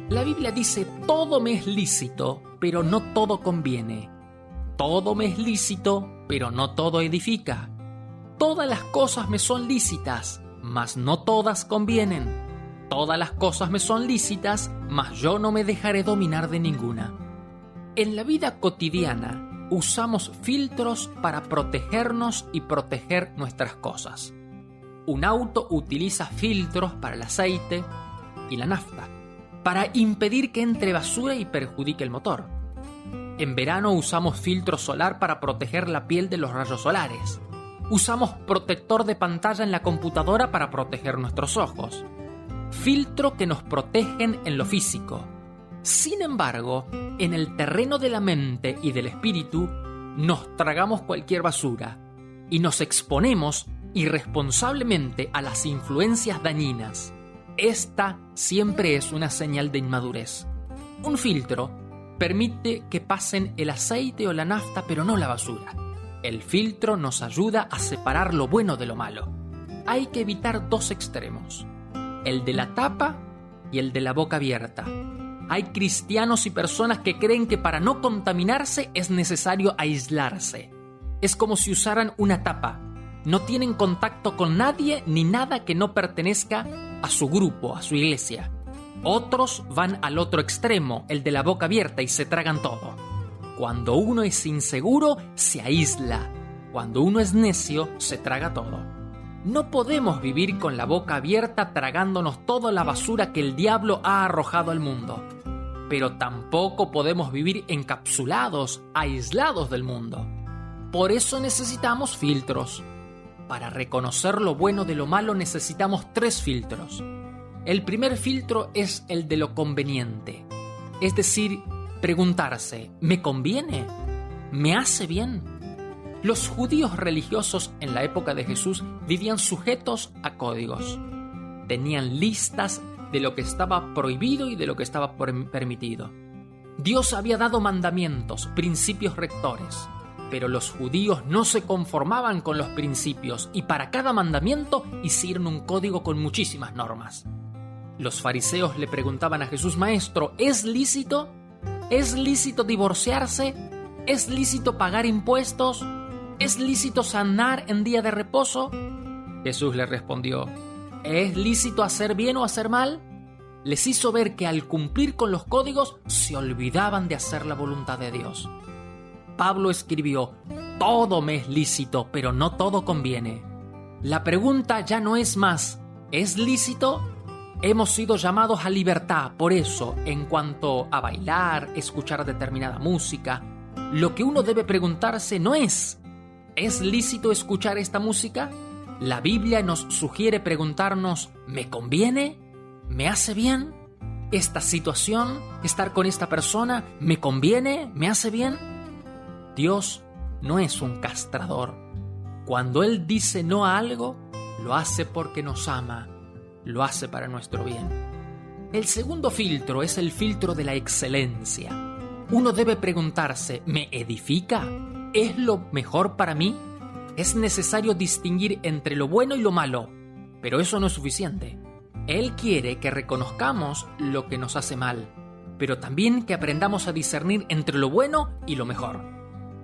La Biblia dice: todo me es lícito, pero no todo conviene. Todo me es lícito, pero no todo edifica. Todas las cosas me son lícitas, mas no todas convienen. Todas las cosas me son lícitas, mas yo no me dejaré dominar de ninguna. En la vida cotidiana, usamos filtros para protegernos y proteger nuestras cosas. Un auto utiliza filtros para el aceite y la nafta, para impedir que entre basura y perjudique el motor. En verano usamos filtro solar para proteger la piel de los rayos solares. Usamos protector de pantalla en la computadora para proteger nuestros ojos. Filtro que nos protegen en lo físico. Sin embargo, en el terreno de la mente y del espíritu, nos tragamos cualquier basura y nos exponemos irresponsablemente a las influencias dañinas. Esta siempre es una señal de inmadurez. Un filtro permite que pasen el aceite o la nafta, pero no la basura. El filtro nos ayuda a separar lo bueno de lo malo. Hay que evitar dos extremos, el de la tapa y el de la boca abierta. Hay cristianos y personas que creen que para no contaminarse es necesario aislarse. Es como si usaran una tapa. No tienen contacto con nadie ni nada que no pertenezca a su grupo, a su iglesia. Otros van al otro extremo, el de la boca abierta, y se tragan todo. Cuando uno es inseguro, se aísla. Cuando uno es necio, se traga todo. No podemos vivir con la boca abierta tragándonos toda la basura que el diablo ha arrojado al mundo. Pero tampoco podemos vivir encapsulados, aislados del mundo. Por eso necesitamos filtros. Para reconocer lo bueno de lo malo necesitamos 3 filtros. El primer filtro es el de lo conveniente. Es decir, preguntarse, ¿me conviene? ¿Me hace bien? Los judíos religiosos en la época de Jesús vivían sujetos a códigos. Tenían listas de lo que estaba prohibido y de lo que estaba permitido. Dios había dado mandamientos, principios rectores, pero los judíos no se conformaban con los principios y para cada mandamiento hicieron un código con muchísimas normas. Los fariseos le preguntaban a Jesús, Maestro, ¿es lícito? ¿Es lícito divorciarse? ¿Es lícito pagar impuestos? ¿Es lícito sanar en día de reposo? Jesús le respondió, ¿es lícito hacer bien o hacer mal? Les hizo ver que al cumplir con los códigos se olvidaban de hacer la voluntad de Dios. Pablo escribió, todo me es lícito, pero no todo conviene. La pregunta ya no es más, ¿es lícito? Hemos sido llamados a libertad, por eso, en cuanto a bailar, escuchar determinada música, lo que uno debe preguntarse no es, ¿es lícito escuchar esta música? La Biblia nos sugiere preguntarnos, ¿me conviene? ¿Me hace bien? ¿Esta situación, estar con esta persona, me conviene? ¿Me hace bien? Dios no es un castrador. Cuando Él dice no a algo, lo hace porque nos ama. Lo hace para nuestro bien. El segundo filtro es el filtro de la excelencia. Uno debe preguntarse, ¿me edifica? ¿Es lo mejor para mí? Es necesario distinguir entre lo bueno y lo malo, pero eso no es suficiente. Él quiere que reconozcamos lo que nos hace mal, pero también que aprendamos a discernir entre lo bueno y lo mejor.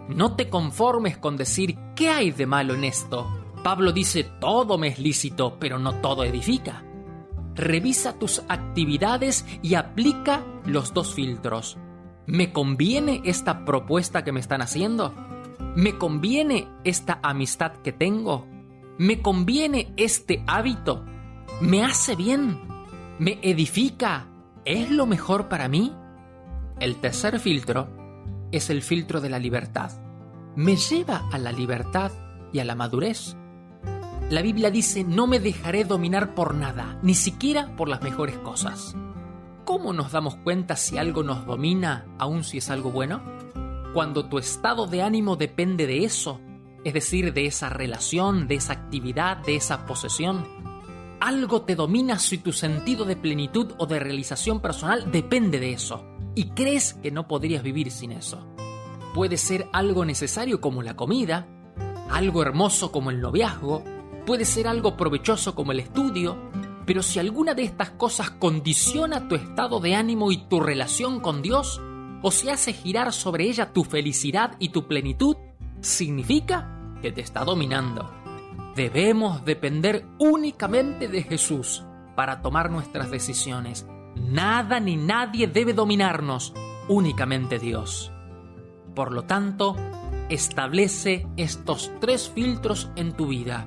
No te conformes con decir, ¿qué hay de malo en esto? Pablo dice, todo me es lícito, pero no todo edifica. Revisa tus actividades y aplica los 2 filtros. ¿Me conviene esta propuesta que me están haciendo? ¿Me conviene esta amistad que tengo? ¿Me conviene este hábito? ¿Me hace bien? ¿Me edifica? ¿Es lo mejor para mí? El tercer filtro es el filtro de la libertad. ¿Me lleva a la libertad y a la madurez? La Biblia dice, no me dejaré dominar por nada, ni siquiera por las mejores cosas. ¿Cómo nos damos cuenta si algo nos domina, aun si es algo bueno? Cuando tu estado de ánimo depende de eso, es decir, de esa relación, de esa actividad, de esa posesión. Algo te domina si tu sentido de plenitud o de realización personal depende de eso, y crees que no podrías vivir sin eso. Puede ser algo necesario como la comida, algo hermoso como el noviazgo, puede ser algo provechoso como el estudio, pero si alguna de estas cosas condiciona tu estado de ánimo y tu relación con Dios, o si hace girar sobre ella tu felicidad y tu plenitud, significa que te está dominando. Debemos depender únicamente de Jesús para tomar nuestras decisiones. Nada ni nadie debe dominarnos, únicamente Dios. Por lo tanto, establece estos 3 filtros en tu vida.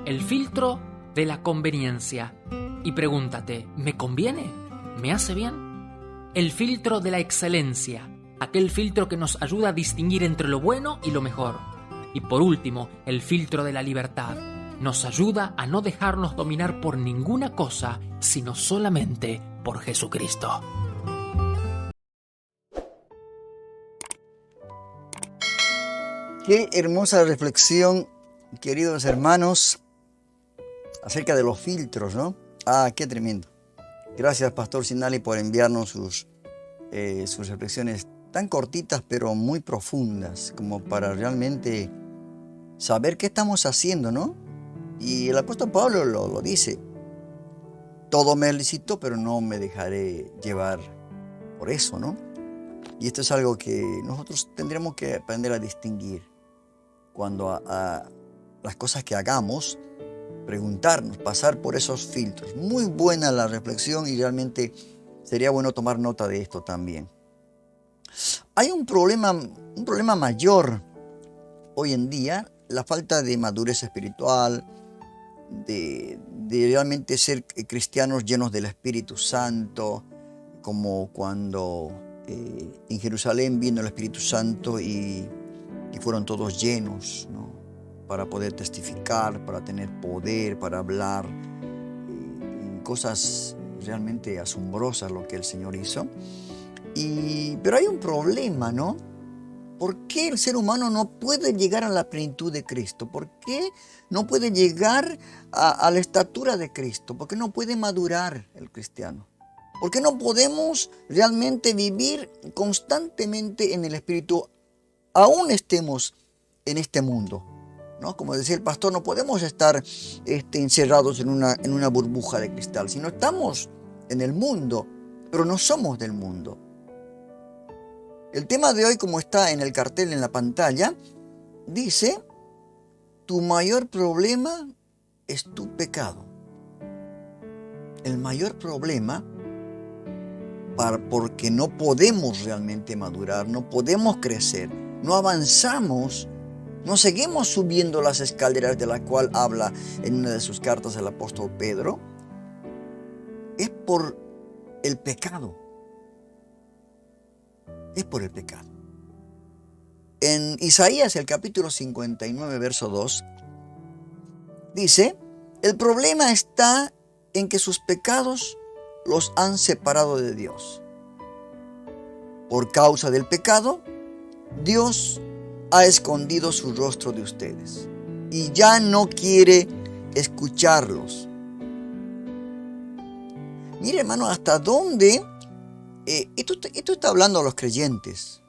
El filtro de la conveniencia. Y pregúntate, ¿me conviene? ¿Me hace bien? El filtro de la excelencia. Aquel filtro que nos ayuda a distinguir entre lo bueno y lo mejor. Y por último, el filtro de la libertad. Nos ayuda a no dejarnos dominar por ninguna cosa, sino solamente por Jesucristo. Qué hermosa reflexión, queridos hermanos, acerca de los filtros, ¿no? Qué tremendo. Gracias, Pastor Sinali, por enviarnos sus reflexiones tan cortitas, pero muy profundas, como para realmente saber qué estamos haciendo, ¿no? Y el apóstol Pablo lo dice, todo me es lícito, pero no me dejaré llevar por eso, ¿no? Y esto es algo que nosotros tendremos que aprender a distinguir cuando a las cosas que hagamos, preguntarnos, pasar por esos filtros. Muy buena la reflexión y realmente sería bueno tomar nota de esto también. Hay un problema mayor hoy en día, la falta de madurez espiritual, de realmente ser cristianos llenos del Espíritu Santo, como cuando en Jerusalén vino el Espíritu Santo y fueron todos llenos, ¿no? Para poder testificar, para tener poder, para hablar, cosas realmente asombrosas lo que el Señor hizo. Pero hay un problema, ¿no? ¿Por qué el ser humano no puede llegar a la plenitud de Cristo? ¿Por qué no puede llegar a la estatura de Cristo? ¿Por qué no puede madurar el cristiano? ¿Por qué no podemos realmente vivir constantemente en el Espíritu, aún estemos en este mundo? ¿No? Como decía el pastor, no podemos estar encerrados en una burbuja de cristal, sino estamos en el mundo, pero no somos del mundo. El tema de hoy, como está en el cartel en la pantalla, dice, tu mayor problema es tu pecado. El mayor problema, porque no podemos realmente madurar, no podemos crecer, no avanzamos, no seguimos subiendo las escaleras de la cual habla en una de sus cartas el apóstol Pedro, es por el pecado. Es por el pecado. En Isaías, el capítulo 59, verso 2, dice, el problema está en que sus pecados los han separado de Dios. Por causa del pecado, Dios ha escondido su rostro de ustedes y ya no quiere escucharlos. Mire, hermano, hasta dónde esto está hablando a los creyentes,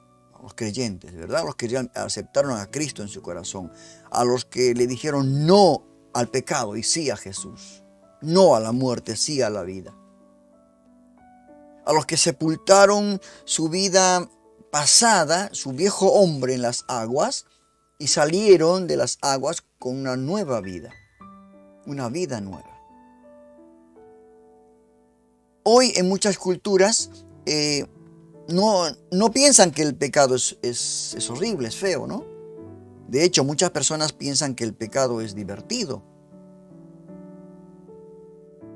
¿verdad? A los que aceptaron a Cristo en su corazón, a los que le dijeron no al pecado y sí a Jesús, no a la muerte, sí a la vida, a los que sepultaron su vida pasada, su viejo hombre en las aguas, y salieron de las aguas con una nueva vida, una vida nueva. Hoy en muchas culturas no piensan que el pecado es horrible, es feo, ¿no? De hecho, muchas personas piensan que el pecado es divertido.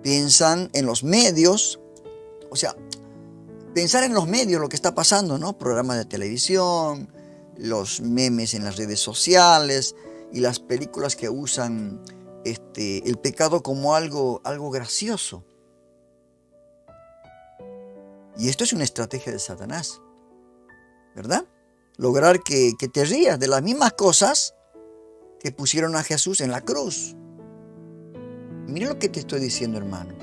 Piensan en los medios, o sea, pensar en los medios, lo que está pasando, ¿no? Programas de televisión, los memes en las redes sociales y las películas que usan el pecado como algo gracioso. Y esto es una estrategia de Satanás, ¿verdad? Lograr que te rías de las mismas cosas que pusieron a Jesús en la cruz. Mira lo que te estoy diciendo, hermano,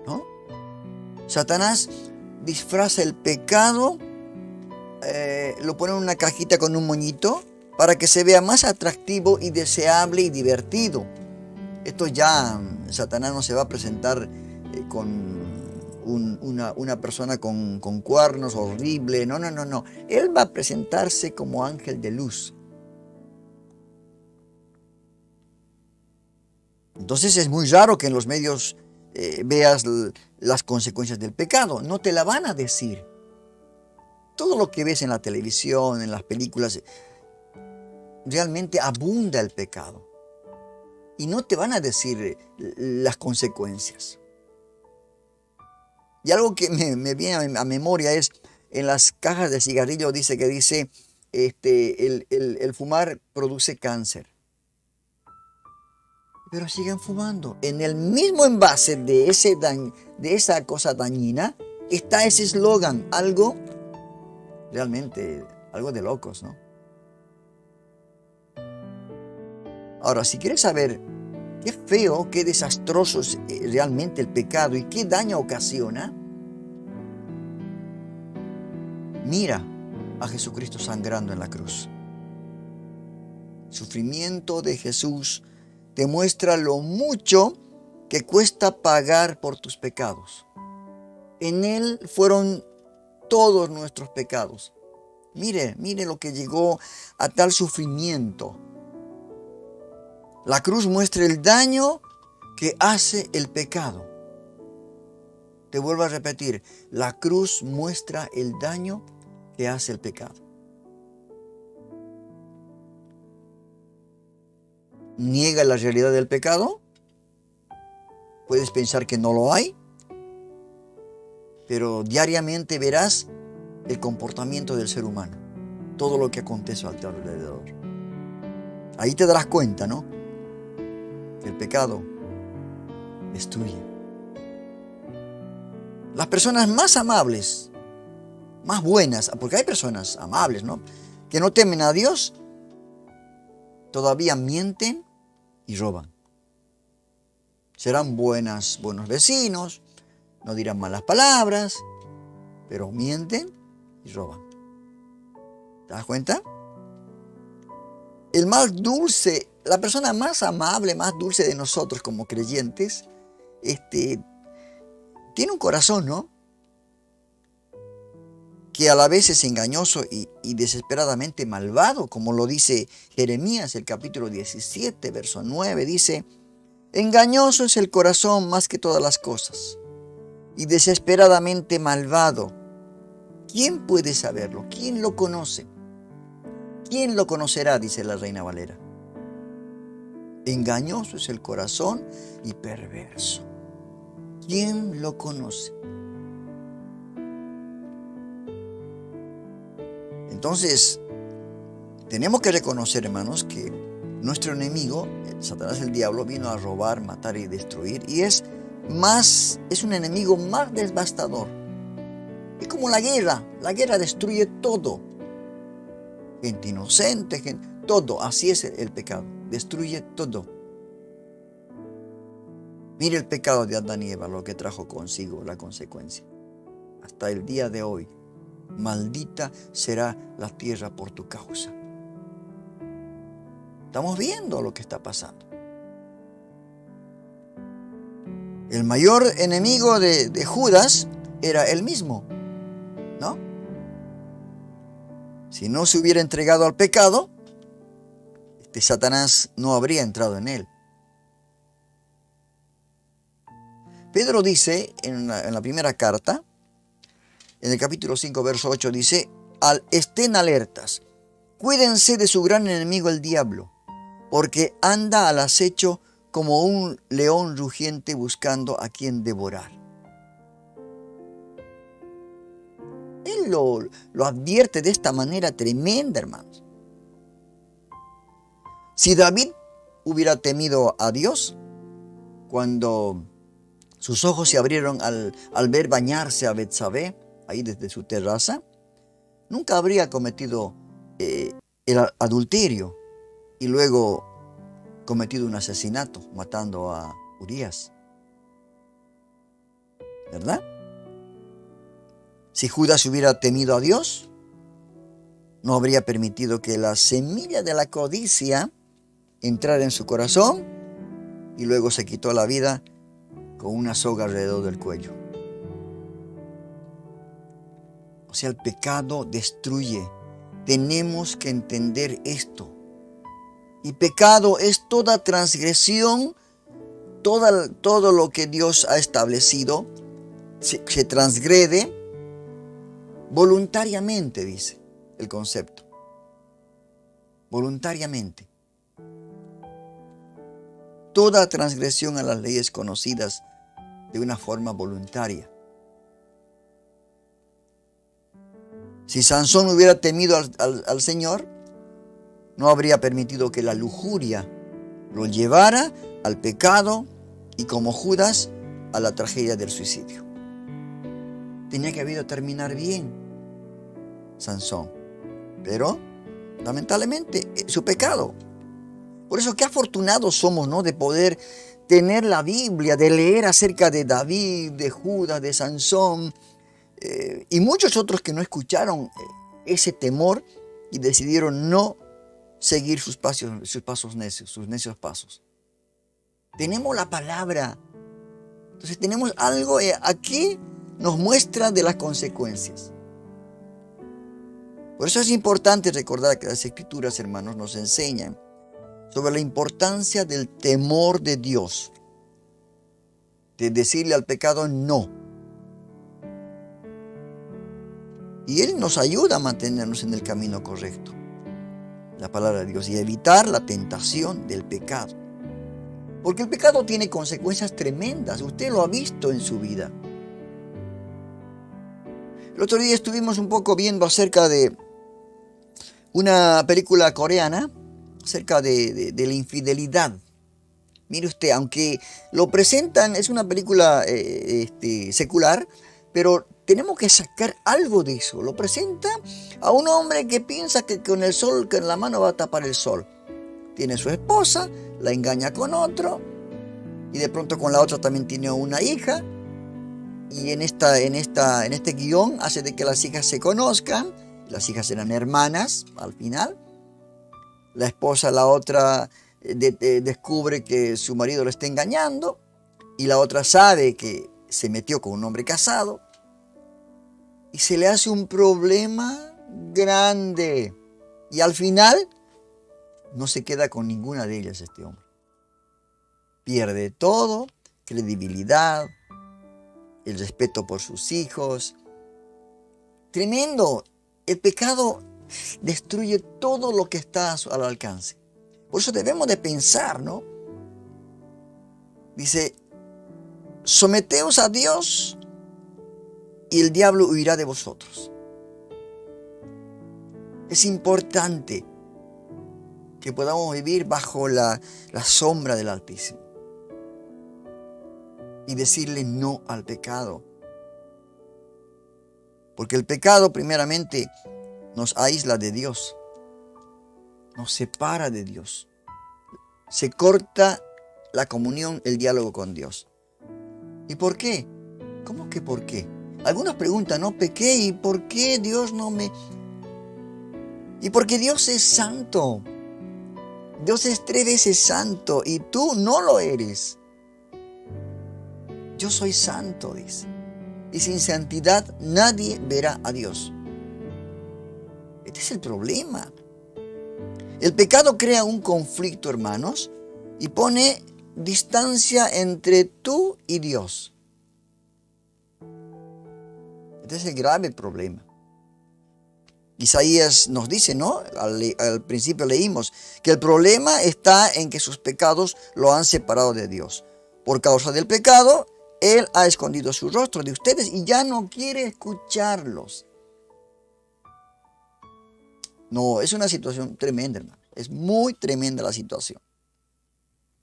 ¿no? Satanás disfraza el pecado, lo pone en una cajita con un moñito para que se vea más atractivo y deseable y divertido. Esto ya, Satanás no se va a presentar con una persona con cuernos horrible, no. Él va a presentarse como ángel de luz. Entonces es muy raro que en los medios veas las consecuencias del pecado. No te la van a decir. Todo lo que ves en la televisión, en las películas, realmente abunda el pecado. Y no te van a decir las consecuencias. Y algo que me viene a memoria es, en las cajas de cigarrillo dice el fumar produce cáncer. Pero siguen fumando. En el mismo envase de esa cosa dañina está ese eslogan, algo de locos, ¿no? Ahora, si quieres saber qué feo, qué desastroso es realmente el pecado y qué daño ocasiona, mira a Jesucristo sangrando en la cruz. sufrimiento de Jesús demuestra lo mucho que cuesta pagar por tus pecados. En Él fueron todos nuestros pecados. Mire lo que llegó a tal sufrimiento. La cruz muestra el daño que hace el pecado. Te vuelvo a repetir, la cruz muestra el daño que hace el pecado. ¿Niega la realidad del pecado? Puedes pensar que no lo hay, pero diariamente verás el comportamiento del ser humano, todo lo que acontece al alrededor. Ahí te darás cuenta, ¿no? Que el pecado destruye. Las personas más amables, más buenas, porque hay personas amables, ¿no?, que no temen a Dios, todavía mienten y roban. Serán buenos vecinos, no dirán malas palabras, pero mienten y roban. ¿Te das cuenta? El más dulce, la persona más amable, más dulce de nosotros como creyentes, tiene un corazón, ¿no?, que a la vez es engañoso y desesperadamente malvado, como lo dice Jeremías, el capítulo 17, verso 9, dice: engañoso es el corazón más que todas las cosas, y desesperadamente malvado. ¿Quién puede saberlo? ¿Quién lo conoce? ¿Quién lo conocerá?, dice la Reina Valera. Engañoso es el corazón y perverso. ¿Quién lo conoce? Entonces, tenemos que reconocer, hermanos, que nuestro enemigo, Satanás el diablo, vino a robar, matar y destruir, y es un enemigo más devastador. Es como la guerra destruye todo. Gente inocente, todo, así es el pecado, destruye todo. Mire el pecado de Adán y Eva, lo que trajo consigo la consecuencia. Hasta el día de hoy, maldita será la tierra por tu causa. Estamos viendo lo que está pasando. El mayor enemigo de Judas era él mismo, ¿no? Si no se hubiera entregado al pecado, Satanás no habría entrado en él. Pedro dice en la primera carta, en el capítulo 5, verso 8, dice: estén alertas, cuídense de su gran enemigo el diablo, porque anda al acecho como un león rugiente buscando a quien devorar. Él lo advierte de esta manera tremenda, hermanos. Si David hubiera temido a Dios, cuando sus ojos se abrieron al ver bañarse a Betsabé, ahí desde su terraza, nunca habría cometido el adulterio y luego cometido un asesinato, matando a Urías. ¿Verdad? Si Judas hubiera temido a Dios, no habría permitido que la semilla de la codicia entrara en su corazón y luego se quitó la vida con una soga alrededor del cuello. O sea, el pecado destruye. Tenemos que entender esto. Y pecado es toda transgresión, todo lo que Dios ha establecido, se transgrede voluntariamente, dice el concepto. Voluntariamente. Toda transgresión a las leyes conocidas de una forma voluntaria. Si Sansón hubiera temido al Señor, no habría permitido que la lujuria lo llevara al pecado y, como Judas, a la tragedia del suicidio. Tenía que haber terminar bien Sansón, pero lamentablemente su pecado. Por eso qué afortunados somos, ¿no?, de poder tener la Biblia, de leer acerca de David, de Judas, de Sansón, y muchos otros que no escucharon ese temor y decidieron no seguir sus pasos necios, sus necios pasos. Tenemos la palabra. Entonces tenemos algo aquí nos muestra de las consecuencias. Por eso es importante recordar que las Escrituras, hermanos, nos enseñan sobre la importancia del temor de Dios, de decirle al pecado no. Y Él nos ayuda a mantenernos en el camino correcto, la palabra de Dios, y evitar la tentación del pecado. Porque el pecado tiene consecuencias tremendas. Usted lo ha visto en su vida. El otro día estuvimos un poco viendo acerca de una película coreana, acerca de la infidelidad. Mire usted, aunque lo presentan, es una película secular, pero tenemos que sacar algo de eso. Lo presenta a un hombre que piensa que con el sol, que en la mano va a tapar el sol. Tiene su esposa, la engaña con otro, y de pronto con la otra también tiene una hija, y en este guión hace de que las hijas se conozcan. Las hijas eran hermanas al final. La esposa, la otra, descubre que su marido lo está engañando, y la otra sabe que se metió con un hombre casado, y se le hace un problema grande, y al final no se queda con ninguna de ellas este hombre. Pierde todo, credibilidad, el respeto por sus hijos. Tremendo. El pecado destruye todo lo que está al alcance. Por eso debemos de pensar, ¿no? Dice, someteos a Dios y el diablo huirá de vosotros. Es importante que podamos vivir bajo la sombra del Altísimo y decirle no al pecado. Porque el pecado primeramente nos aísla de Dios, nos separa de Dios, se corta la comunión, el diálogo con Dios. ¿Y por qué? ¿Cómo que por qué? Algunos preguntan, ¿no? Pequé, ¿y por qué Dios no me...? Y porque Dios es santo. Dios es 3 veces santo y tú no lo eres. Yo soy santo, dice. Y sin santidad nadie verá a Dios. Este es el problema. El pecado crea un conflicto, hermanos, y pone distancia entre tú y Dios. Este es el grave problema. Isaías nos dice, ¿no? Al principio leímos que el problema está en que sus pecados lo han separado de Dios. Por causa del pecado, Él ha escondido su rostro de ustedes y ya no quiere escucharlos. No, es una situación tremenda, hermano. Es muy tremenda la situación.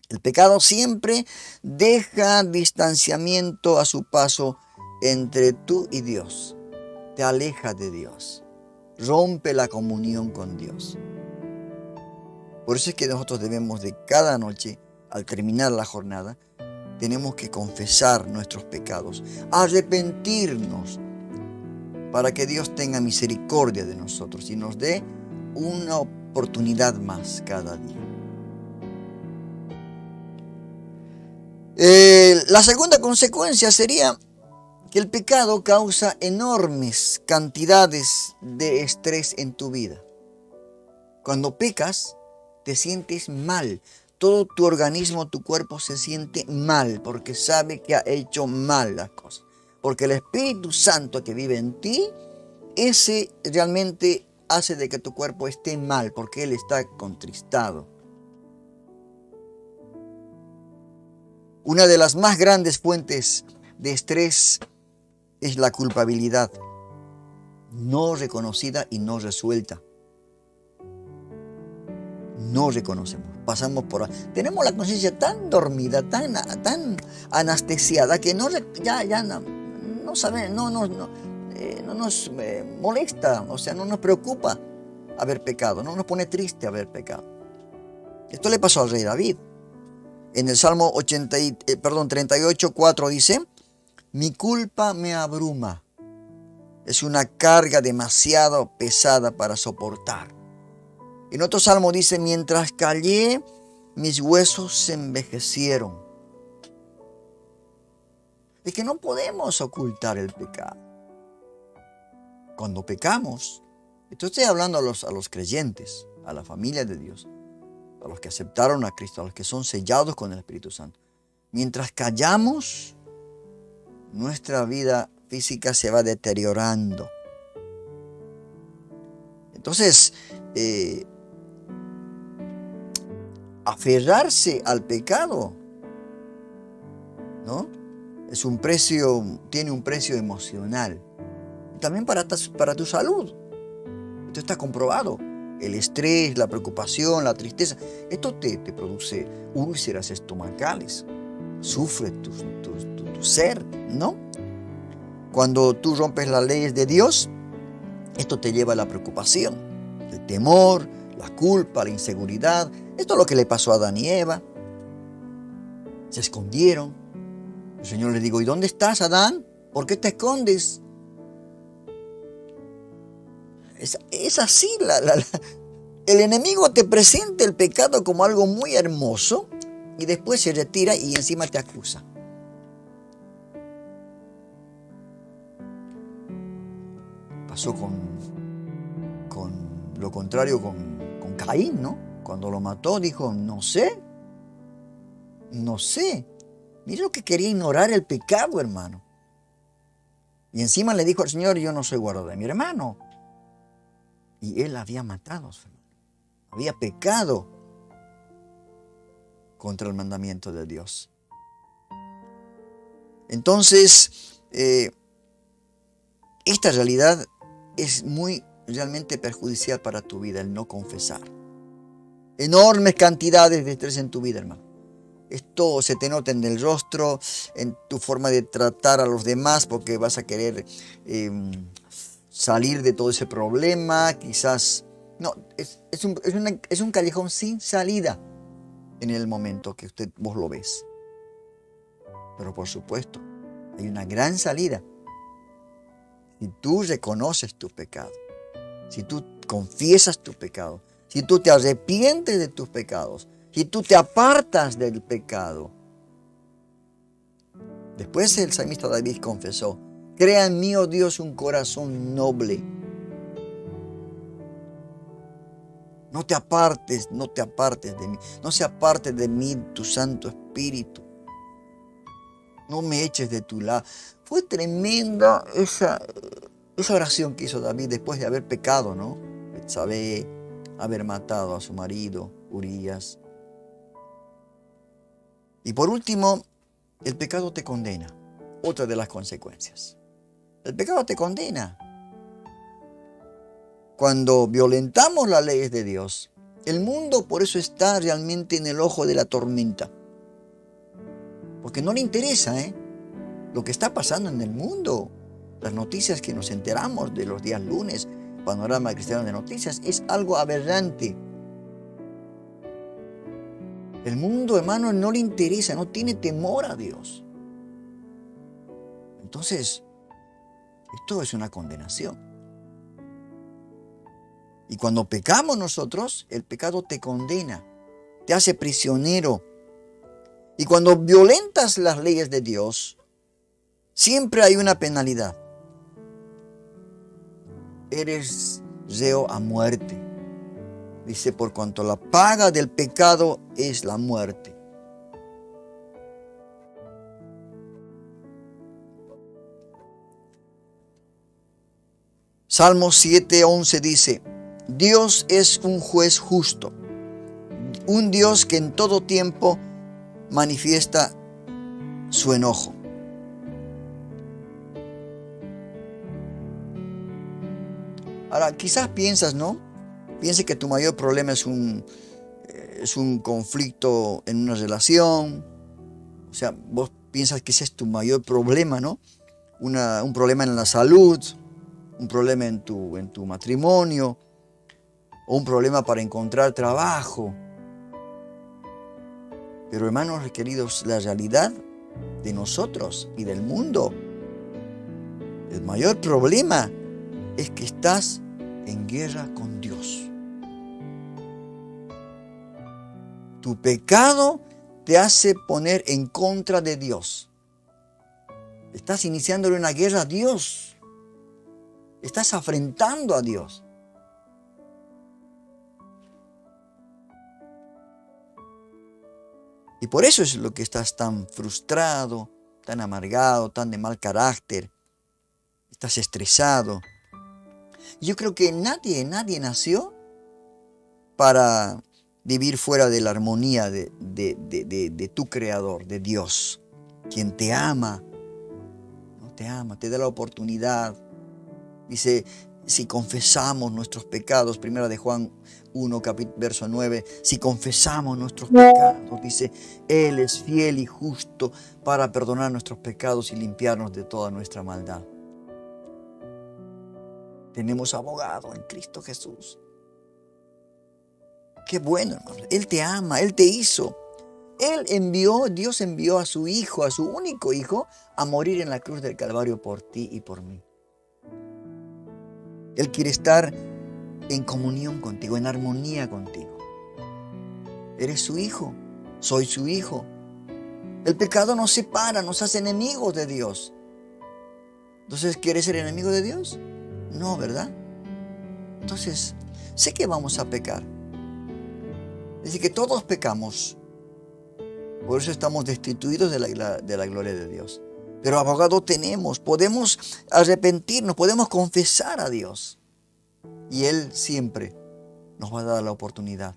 El pecado siempre deja distanciamiento a su paso entre tú y Dios. Te aleja de Dios. Rompe la comunión con Dios. Por eso es que nosotros debemos de cada noche, al terminar la jornada, tenemos que confesar nuestros pecados, arrepentirnos, para que Dios tenga misericordia de nosotros y nos dé una oportunidad más cada día. La segunda consecuencia sería que el pecado causa enormes cantidades de estrés en tu vida. Cuando pecas, te sientes mal. Todo tu organismo, tu cuerpo se siente mal porque sabe que ha hecho mal las cosas. Porque el Espíritu Santo que vive en ti, ese realmente hace de que tu cuerpo esté mal porque Él está contristado. Una de las más grandes fuentes de estrés es la culpabilidad, no reconocida y no resuelta. No reconocemos, pasamos por... Tenemos la conciencia tan dormida, tan anestesiada, que no nos molesta, o sea, no nos preocupa haber pecado, no nos pone triste haber pecado. Esto le pasó al rey David. En el Salmo 38:4 dice: mi culpa me abruma, es una carga demasiado pesada para soportar. En otro salmo dice, mientras callé, mis huesos se envejecieron. Es que no podemos ocultar el pecado. Cuando pecamos, estoy hablando a los creyentes, a la familia de Dios, a los que aceptaron a Cristo, a los que son sellados con el Espíritu Santo. Mientras callamos, nuestra vida física se va deteriorando. Entonces, aferrarse al pecado, ¿no? Tiene un precio emocional. También para tu salud. Esto está comprobado. El estrés, la preocupación, la tristeza, esto te produce úlceras estomacales. Sufre tu ser, ¿no? Cuando tú rompes las leyes de Dios, esto te lleva a la preocupación, el temor, la culpa, la inseguridad. Esto es lo que le pasó a Adán y Eva. Se escondieron. El Señor les dijo, ¿y dónde estás, Adán? ¿Por qué te escondes? Es así. El enemigo te presenta el pecado como algo muy hermoso y después se retira y encima te acusa. Pasó con lo contrario con Caín, ¿no? Cuando lo mató dijo, no sé. Mira lo que quería ignorar el pecado, hermano. Y encima le dijo al Señor, yo no soy guarda de mi hermano. Y él había matado a su hermano. Había pecado contra el mandamiento de Dios. Entonces, esta realidad es realmente perjudicial para tu vida, el no confesar. Enormes cantidades de estrés en tu vida, hermano. Esto se te nota en el rostro, en tu forma de tratar a los demás, porque vas a querer salir de todo ese problema. Quizás, no, es un callejón sin salida en el momento que vos lo ves. Pero por supuesto, hay una gran salida. Si tú reconoces tu pecado, si tú confiesas tu pecado, si tú te arrepientes de tus pecados, si tú te apartas del pecado. Después el salmista David confesó, crea en mí, oh Dios, un corazón noble. No te apartes de mí. No se aparte de mí tu Santo Espíritu. No me eches de tu lado. Fue tremenda esa oración que hizo David después de haber pecado, ¿no? Betsabé, haber matado a su marido, Urías. Y por último, el pecado te condena. Otra de las consecuencias. El pecado te condena. Cuando violentamos las leyes de Dios, el mundo por eso está realmente en el ojo de la tormenta. Porque no le interesa, lo que está pasando en el mundo. Las noticias que nos enteramos de los días lunes, Panorama Cristiano de Noticias, es algo aberrante. El mundo, hermano, no le interesa, no tiene temor a Dios. Entonces, esto es una condenación. Y cuando pecamos nosotros, el pecado te condena, te hace prisionero. Y cuando violentas las leyes de Dios, siempre hay una penalidad. Eres reo a muerte. Dice, por cuanto la paga del pecado es la muerte. Salmo 7:11 dice, Dios es un juez justo, un Dios que en todo tiempo manifiesta su enojo. Ahora, quizás piensas, ¿no? Piense que tu mayor problema es un conflicto en una relación. O sea, vos piensas que ese es tu mayor problema, ¿no? Un problema en la salud, un problema en tu matrimonio, o un problema para encontrar trabajo. Pero hermanos queridos, la realidad de nosotros y del mundo, el mayor problema es que estás en guerra con Dios. Tu pecado te hace poner en contra de Dios. Estás iniciándole una guerra a Dios. Estás afrentando a Dios. Y por eso es lo que estás tan frustrado, tan amargado, tan de mal carácter. Estás estresado. Yo creo que nadie nació para vivir fuera de la armonía de tu Creador, de Dios, quien te ama. No te ama, te da la oportunidad. Dice, si confesamos nuestros pecados, primera de Juan 1, verso 9, si confesamos nuestros pecados, dice, Él es fiel y justo para perdonar nuestros pecados y limpiarnos de toda nuestra maldad. Tenemos abogado en Cristo Jesús. Qué bueno, hermano. Él te ama, Él te hizo. Dios envió a su Hijo, a su único Hijo, a morir en la cruz del Calvario por ti y por mí. Él quiere estar en comunión contigo, en armonía contigo. Eres su hijo, soy su hijo. El pecado nos separa, nos hace enemigos de Dios. Entonces, ¿quieres ser enemigo de Dios? No, ¿verdad? Entonces, sé que vamos a pecar. Es decir, que todos pecamos. Por eso estamos destituidos de la gloria de Dios. Pero abogado tenemos, podemos arrepentirnos, podemos confesar a Dios. Y Él siempre nos va a dar la oportunidad.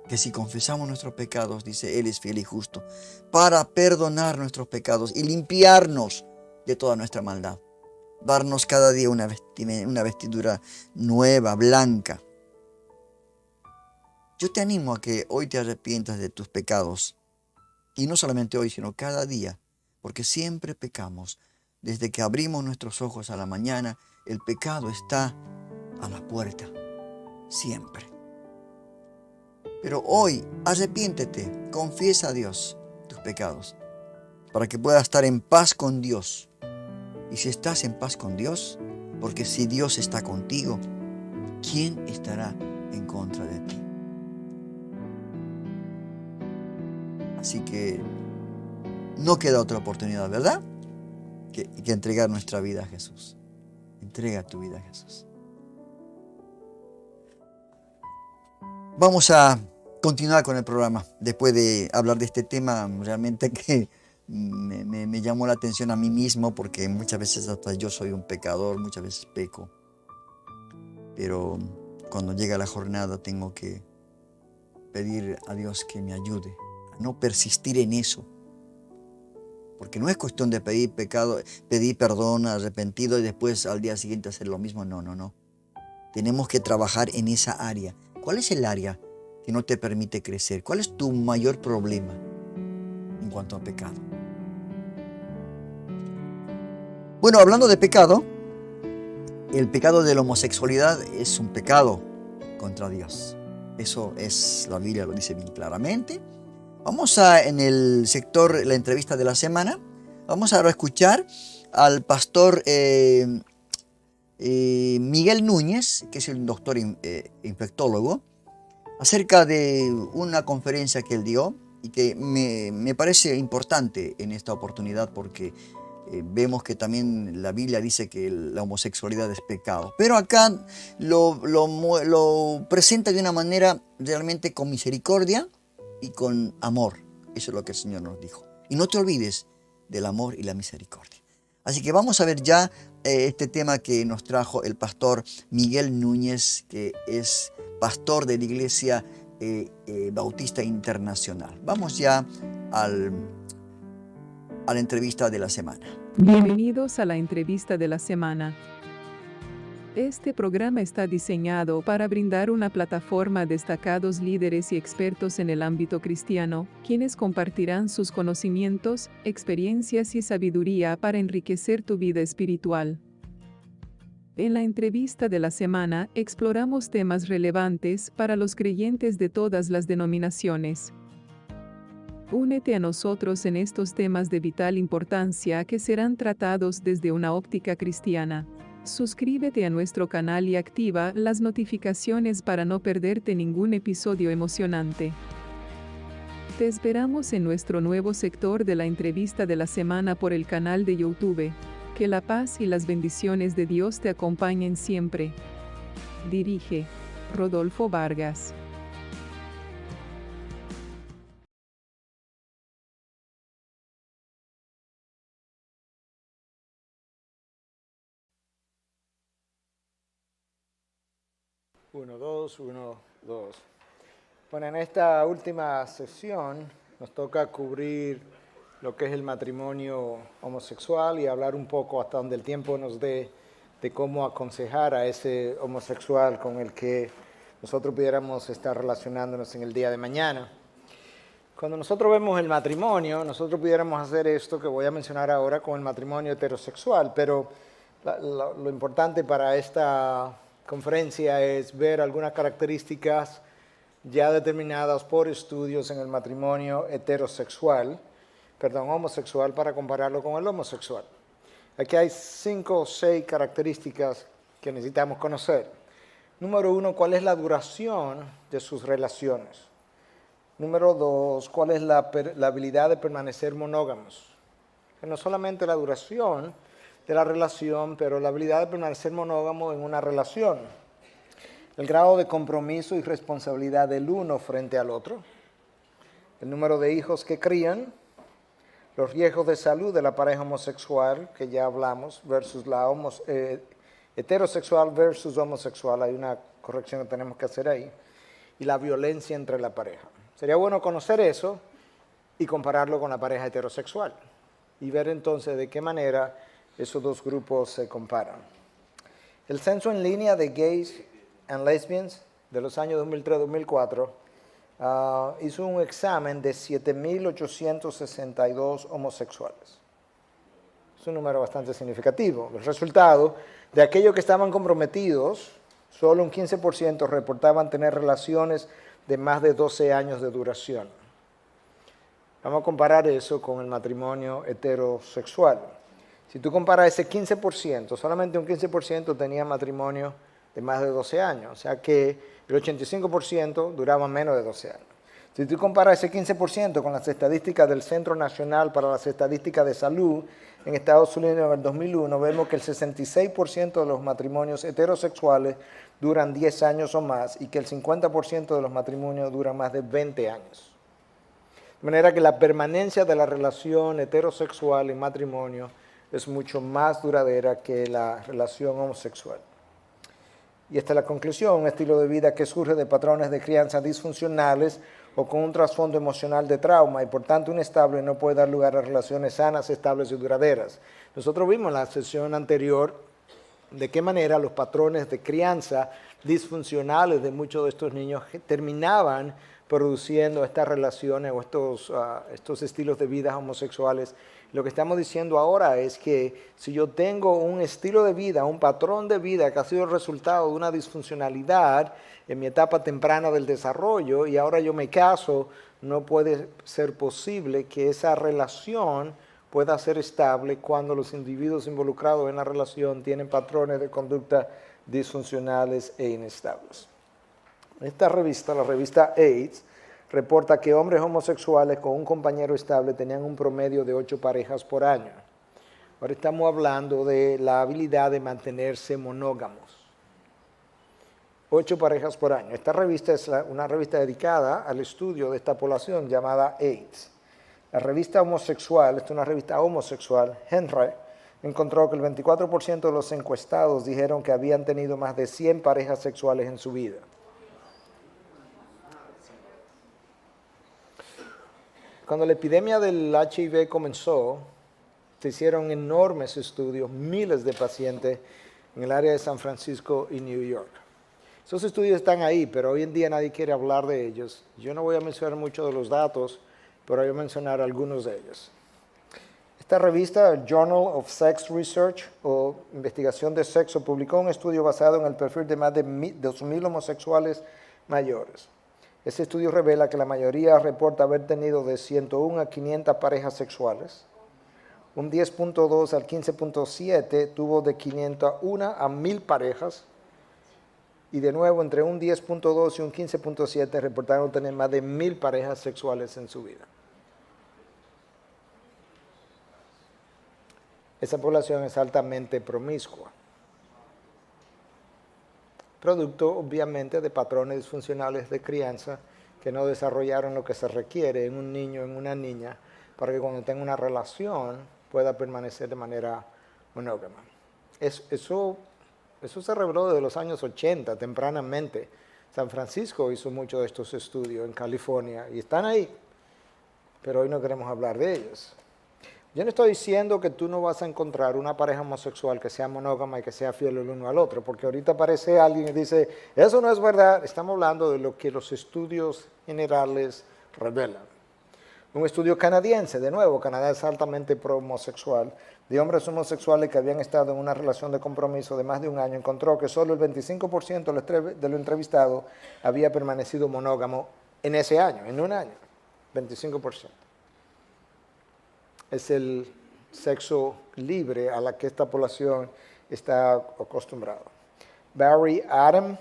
Que si confesamos nuestros pecados, dice, Él es fiel y justo, para perdonar nuestros pecados y limpiarnos de toda nuestra maldad. Darnos cada día una vestidura nueva, blanca. Yo te animo a que hoy te arrepientas de tus pecados. Y no solamente hoy, sino cada día. Porque siempre pecamos. Desde que abrimos nuestros ojos a la mañana, el pecado está a la puerta. Siempre. Pero hoy, arrepiéntete, confiesa a Dios tus pecados, para que puedas estar en paz con Dios. Y si estás en paz con Dios, porque si Dios está contigo, ¿quién estará en contra de ti? Así que no queda otra oportunidad, ¿verdad? Que entregar nuestra vida a Jesús. Entrega tu vida a Jesús. Vamos a continuar con el programa. Después de hablar de este tema, realmente que me llamó la atención a mí mismo, porque muchas veces hasta yo soy un pecador, muchas veces peco. Pero cuando llega la jornada tengo que pedir a Dios que me ayude a no persistir en eso. Porque no es cuestión de pedir perdón, arrepentido y después al día siguiente hacer lo mismo. No. Tenemos que trabajar en esa área. ¿Cuál es el área que no te permite crecer? ¿Cuál es tu mayor problema en cuanto a pecado? Bueno, hablando de pecado, el pecado de la homosexualidad es un pecado contra Dios. Eso es, la Biblia lo dice bien claramente. Vamos en el sector, la entrevista de la semana, vamos a escuchar al pastor Miguel Núñez, que es un doctor infectólogo, acerca de una conferencia que él dio y que me parece importante en esta oportunidad, porque vemos que también la Biblia dice que la homosexualidad es pecado. Pero acá lo presenta de una manera realmente con misericordia y con amor. Eso es lo que el Señor nos dijo. Y no te olvides del amor y la misericordia. Así que vamos a ver ya este tema que nos trajo el pastor Miguel Núñez, que es pastor de la Iglesia Bautista Internacional. Vamos ya a la entrevista de la semana. Bienvenidos a la entrevista de la semana. Este programa está diseñado para brindar una plataforma a destacados líderes y expertos en el ámbito cristiano, quienes compartirán sus conocimientos, experiencias y sabiduría para enriquecer tu vida espiritual. En la entrevista de la semana, exploramos temas relevantes para los creyentes de todas las denominaciones. Únete a nosotros en estos temas de vital importancia que serán tratados desde una óptica cristiana. Suscríbete a nuestro canal y activa las notificaciones para no perderte ningún episodio emocionante. Te esperamos en nuestro nuevo sector de la entrevista de la semana por el canal de YouTube. Que la paz y las bendiciones de Dios te acompañen siempre. Dirige Rodolfo Vargas. Uno, dos. Bueno, en esta última sesión nos toca cubrir lo que es el matrimonio homosexual y hablar un poco hasta donde el tiempo nos dé de cómo aconsejar a ese homosexual con el que nosotros pudiéramos estar relacionándonos en el día de mañana. Cuando nosotros vemos el matrimonio, nosotros pudiéramos hacer esto que voy a mencionar ahora con el matrimonio heterosexual, pero lo importante para esta conferencia es ver algunas características ya determinadas por estudios en el matrimonio homosexual, para compararlo con el homosexual. Aquí hay 5 o 6 características que necesitamos conocer. Número 1, ¿cuál es la duración de sus relaciones? Número 2, ¿cuál es la habilidad de permanecer monógamos? Que no solamente la duración de la relación, pero la habilidad de permanecer monógamo en una relación. El grado de compromiso y responsabilidad del uno frente al otro. El número de hijos que crían. Los riesgos de salud de la pareja homosexual, que ya hablamos, versus la heterosexual versus homosexual. Hay una corrección que tenemos que hacer ahí. Y la violencia entre la pareja. Sería bueno conocer eso y compararlo con la pareja heterosexual. Y ver entonces de qué manera esos dos grupos se comparan. El censo en línea de gays and lesbians de los años 2003-2004 hizo un examen de 7.862 homosexuales. Es un número bastante significativo. El resultado, de aquellos que estaban comprometidos, solo un 15% reportaban tener relaciones de más de 12 años de duración. Vamos a comparar eso con el matrimonio heterosexual. Si tú comparas ese 15%, solamente un 15% tenía matrimonio de más de 12 años, o sea que el 85% duraba menos de 12 años. Si tú comparas ese 15% con las estadísticas del Centro Nacional para las Estadísticas de Salud en Estados Unidos en el 2001, vemos que el 66% de los matrimonios heterosexuales duran 10 años o más y que el 50% de los matrimonios duran más de 20 años. De manera que la permanencia de la relación heterosexual en matrimonio es mucho más duradera que la relación homosexual. Y esta es la conclusión: un estilo de vida que surge de patrones de crianza disfuncionales o con un trasfondo emocional de trauma y por tanto inestable no puede dar lugar a relaciones sanas, estables y duraderas. Nosotros vimos en la sesión anterior de qué manera los patrones de crianza disfuncionales de muchos de estos niños terminaban produciendo estas relaciones o estos estilos de vida homosexuales. Lo que estamos diciendo ahora es que si yo tengo un estilo de vida, un patrón de vida que ha sido el resultado de una disfuncionalidad en mi etapa temprana del desarrollo y ahora yo me caso, no puede ser posible que esa relación pueda ser estable cuando los individuos involucrados en la relación tienen patrones de conducta disfuncionales e inestables. Esta revista, la revista AIDS, reporta que hombres homosexuales con un compañero estable tenían un promedio de 8 parejas por año. Ahora estamos hablando de la habilidad de mantenerse monógamos. 8 parejas por año. Esta revista es una revista dedicada al estudio de esta población llamada AIDS. La revista homosexual, esta es una revista homosexual, Henry, encontró que el 24% de los encuestados dijeron que habían tenido más de 100 parejas sexuales en su vida. Cuando la epidemia del HIV comenzó, se hicieron enormes estudios, miles de pacientes en el área de San Francisco y New York. Esos estudios están ahí, pero hoy en día nadie quiere hablar de ellos. Yo no voy a mencionar mucho de los datos, pero voy a mencionar algunos de ellos. Esta revista, el Journal of Sex Research, o Investigación de Sexo, publicó un estudio basado en el perfil de más de 2.000 homosexuales mayores. Ese estudio revela que la mayoría reporta haber tenido de 101 a 500 parejas sexuales. un 10.2 al 15.7 tuvo de 501 a 1000 parejas, y de nuevo entre un 10.2 y un 15.7 reportaron tener más de 1000 parejas sexuales en su vida. Esa población es altamente promiscua, producto obviamente de patrones disfuncionales de crianza que no desarrollaron lo que se requiere en un niño o en una niña para que cuando tenga una relación pueda permanecer de manera monógama. Eso se reveló desde los años 80, tempranamente. San Francisco hizo muchos de estos estudios en California y están ahí, pero hoy no queremos hablar de ellos. Yo no estoy diciendo que tú no vas a encontrar una pareja homosexual que sea monógama y que sea fiel el uno al otro, porque ahorita aparece alguien y dice, eso no es verdad. Estamos hablando de lo que los estudios generales revelan. Un estudio canadiense, de nuevo, Canadá es altamente pro-homosexual, de hombres homosexuales que habían estado en una relación de compromiso de más de un año, encontró que solo el 25% de los entrevistados había permanecido monógamo en ese año, en un año, 25%. Es el sexo libre a la que esta población está acostumbrada. Barry Adam,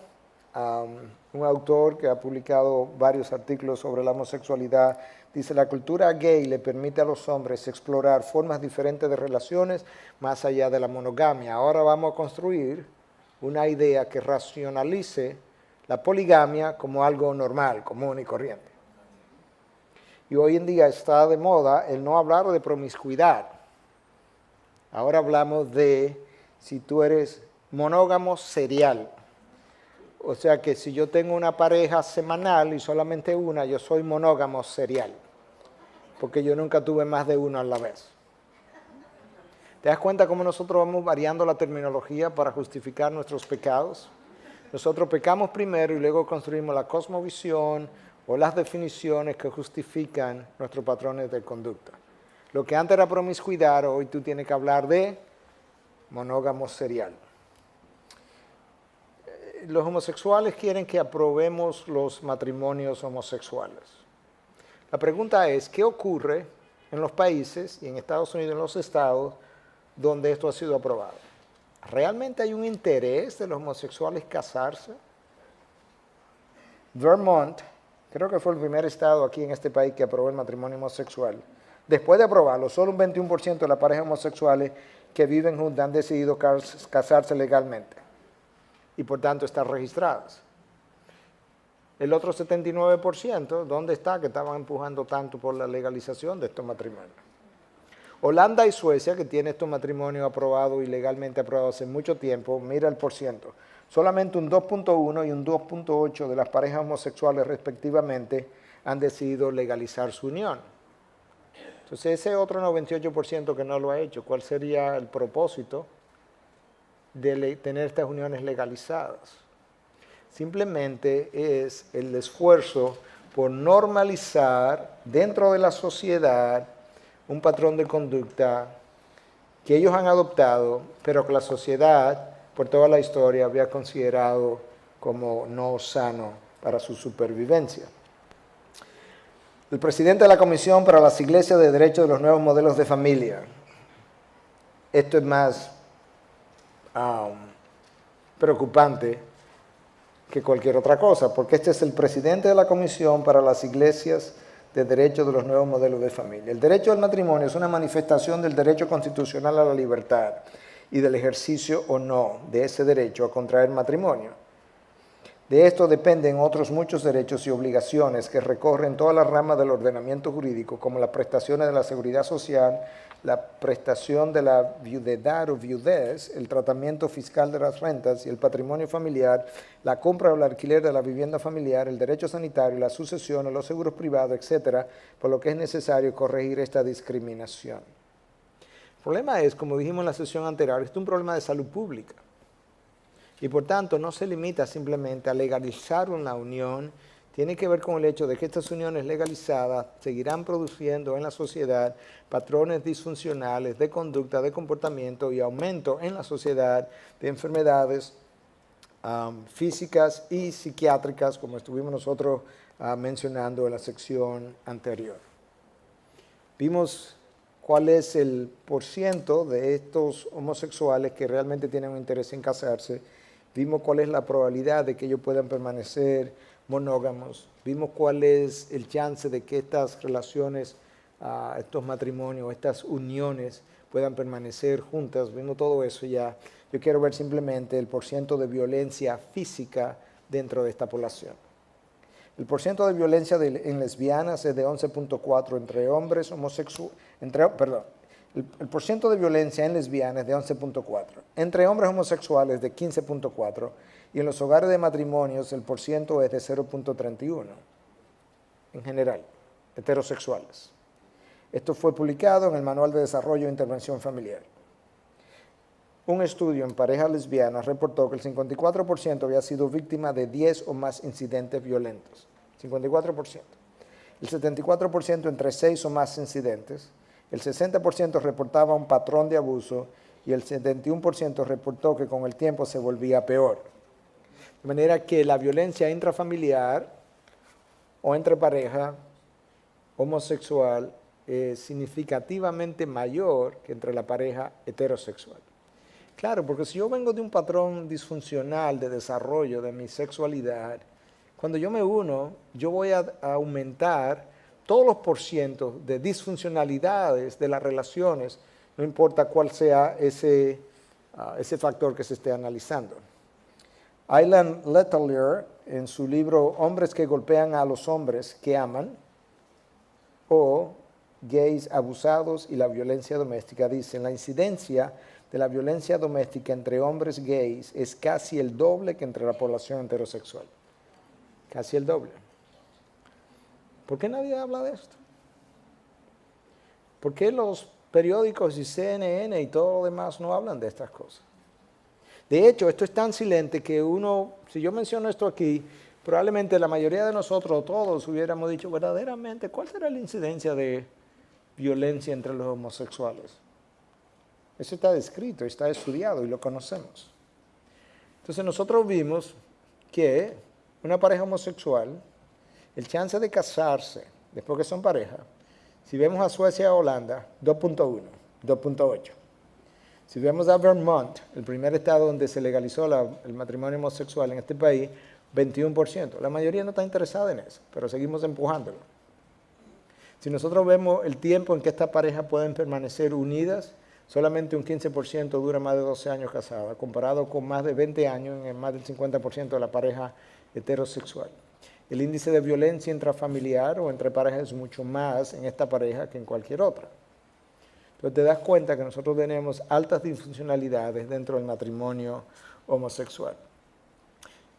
un autor que ha publicado varios artículos sobre la homosexualidad, dice, la cultura gay le permite a los hombres explorar formas diferentes de relaciones más allá de la monogamia. Ahora vamos a construir una idea que racionalice la poligamia como algo normal, común y corriente. Y hoy en día está de moda el no hablar de promiscuidad. Ahora hablamos de si tú eres monógamo serial. O sea que si yo tengo una pareja semanal y solamente una, yo soy monógamo serial. Porque yo nunca tuve más de uno a la vez. ¿Te das cuenta cómo nosotros vamos variando la terminología para justificar nuestros pecados? Nosotros pecamos primero y luego construimos la cosmovisión o las definiciones que justifican nuestros patrones de conducta. Lo que antes era promiscuidad, hoy tú tienes que hablar de monógamo serial. Los homosexuales quieren que aprobemos los matrimonios homosexuales. La pregunta es, ¿qué ocurre en los países y en Estados Unidos, en los estados, donde esto ha sido aprobado? ¿Realmente hay un interés de los homosexuales casarse? Vermont, creo que fue el primer estado aquí en este país que aprobó el matrimonio homosexual. Después de aprobarlo, solo un 21% de las parejas homosexuales que viven juntas han decidido casarse legalmente y por tanto están registradas. El otro 79%, ¿dónde está? Que estaban empujando tanto por la legalización de estos matrimonios. Holanda y Suecia, que tienen estos matrimonios aprobados y legalmente aprobados hace mucho tiempo, mira el porciento. Solamente un 2.1 y un 2.8 de las parejas homosexuales respectivamente han decidido legalizar su unión. Entonces ese otro 98% que no lo ha hecho, ¿cuál sería el propósito de tener estas uniones legalizadas? Simplemente es el esfuerzo por normalizar dentro de la sociedad un patrón de conducta que ellos han adoptado, pero que la sociedad, por toda la historia, había considerado como no sano para su supervivencia. El presidente de la Comisión para las Iglesias de Derecho de los Nuevos Modelos de Familia. Esto es más preocupante que cualquier otra cosa, porque este es el presidente de la Comisión para las Iglesias de Derecho de los Nuevos Modelos de Familia. El derecho al matrimonio es una manifestación del derecho constitucional a la libertad y del ejercicio o no de ese derecho a contraer matrimonio. De esto dependen otros muchos derechos y obligaciones que recorren todas las ramas del ordenamiento jurídico, como las prestaciones de la seguridad social, la prestación de la viudedad o viudez, el tratamiento fiscal de las rentas y el patrimonio familiar, la compra o el alquiler de la vivienda familiar, el derecho sanitario, la sucesión, los seguros privados, etcétera, por lo que es necesario corregir esta discriminación. El problema es, como dijimos en la sesión anterior, esto es un problema de salud pública. Y por tanto no se limita simplemente a legalizar una unión, tiene que ver con el hecho de que estas uniones legalizadas seguirán produciendo en la sociedad patrones disfuncionales de conducta, de comportamiento y aumento en la sociedad de enfermedades físicas y psiquiátricas, como estuvimos nosotros mencionando en la sección anterior. Vimos cuál es el % de estos homosexuales que realmente tienen un interés en casarse. Vimos cuál es la probabilidad de que ellos puedan permanecer monógamos. Vimos cuál es el chance de que estas relaciones, estos matrimonios, estas uniones puedan permanecer juntas. Vimos todo eso ya. Yo quiero ver simplemente el % de violencia física dentro de esta población. El % de violencia en lesbianas es de 11.4 entre hombres homosexuales, el % de violencia en lesbianas es de 11.4, entre hombres homosexuales de 15.4 y en los hogares de matrimonios el % es de 0.31 en general, heterosexuales. Esto fue publicado en el Manual de Desarrollo e Intervención Familiar. Un estudio en parejas lesbianas reportó que el 54% había sido víctima de 10 o más incidentes violentos. 54%. El 74% entre 6 o más incidentes. El 60% reportaba un patrón de abuso y el 71% reportó que con el tiempo se volvía peor. De manera que la violencia intrafamiliar o entre pareja homosexual es significativamente mayor que entre la pareja heterosexual. Claro, porque si yo vengo de un patrón disfuncional de desarrollo de mi sexualidad, cuando yo me uno, yo voy a aumentar todos los % de disfuncionalidades de las relaciones, no importa cuál sea ese factor que se esté analizando. Aylan Letelier, en su libro Hombres que golpean a los hombres que aman, o Gays abusados y la violencia doméstica, dice: la incidencia de la violencia doméstica entre hombres gays es casi el doble que entre la población heterosexual. Casi el doble. ¿Por qué nadie habla de esto? ¿Por qué los periódicos y CNN y todo lo demás no hablan de estas cosas? De hecho, esto es tan silente que si yo menciono esto aquí, probablemente la mayoría de nosotros, todos, hubiéramos dicho verdaderamente, ¿cuál será la incidencia de violencia entre los homosexuales? Eso está descrito, está estudiado y lo conocemos. Entonces nosotros vimos que una pareja homosexual, el chance de casarse después que son pareja, si vemos a Suecia o Holanda, 2.1, 2.8. Si vemos a Vermont, el primer estado donde se legalizó el matrimonio homosexual en este país, 21%. La mayoría no está interesada en eso, pero seguimos empujándolo. Si nosotros vemos el tiempo en que estas parejas pueden permanecer unidas, solamente un 15% dura más de 12 años casada, comparado con más de 20 años en más del 50% de la pareja heterosexual. El índice de violencia intrafamiliar o entre parejas es mucho más en esta pareja que en cualquier otra. Entonces te das cuenta que nosotros tenemos altas disfuncionalidades dentro del matrimonio homosexual.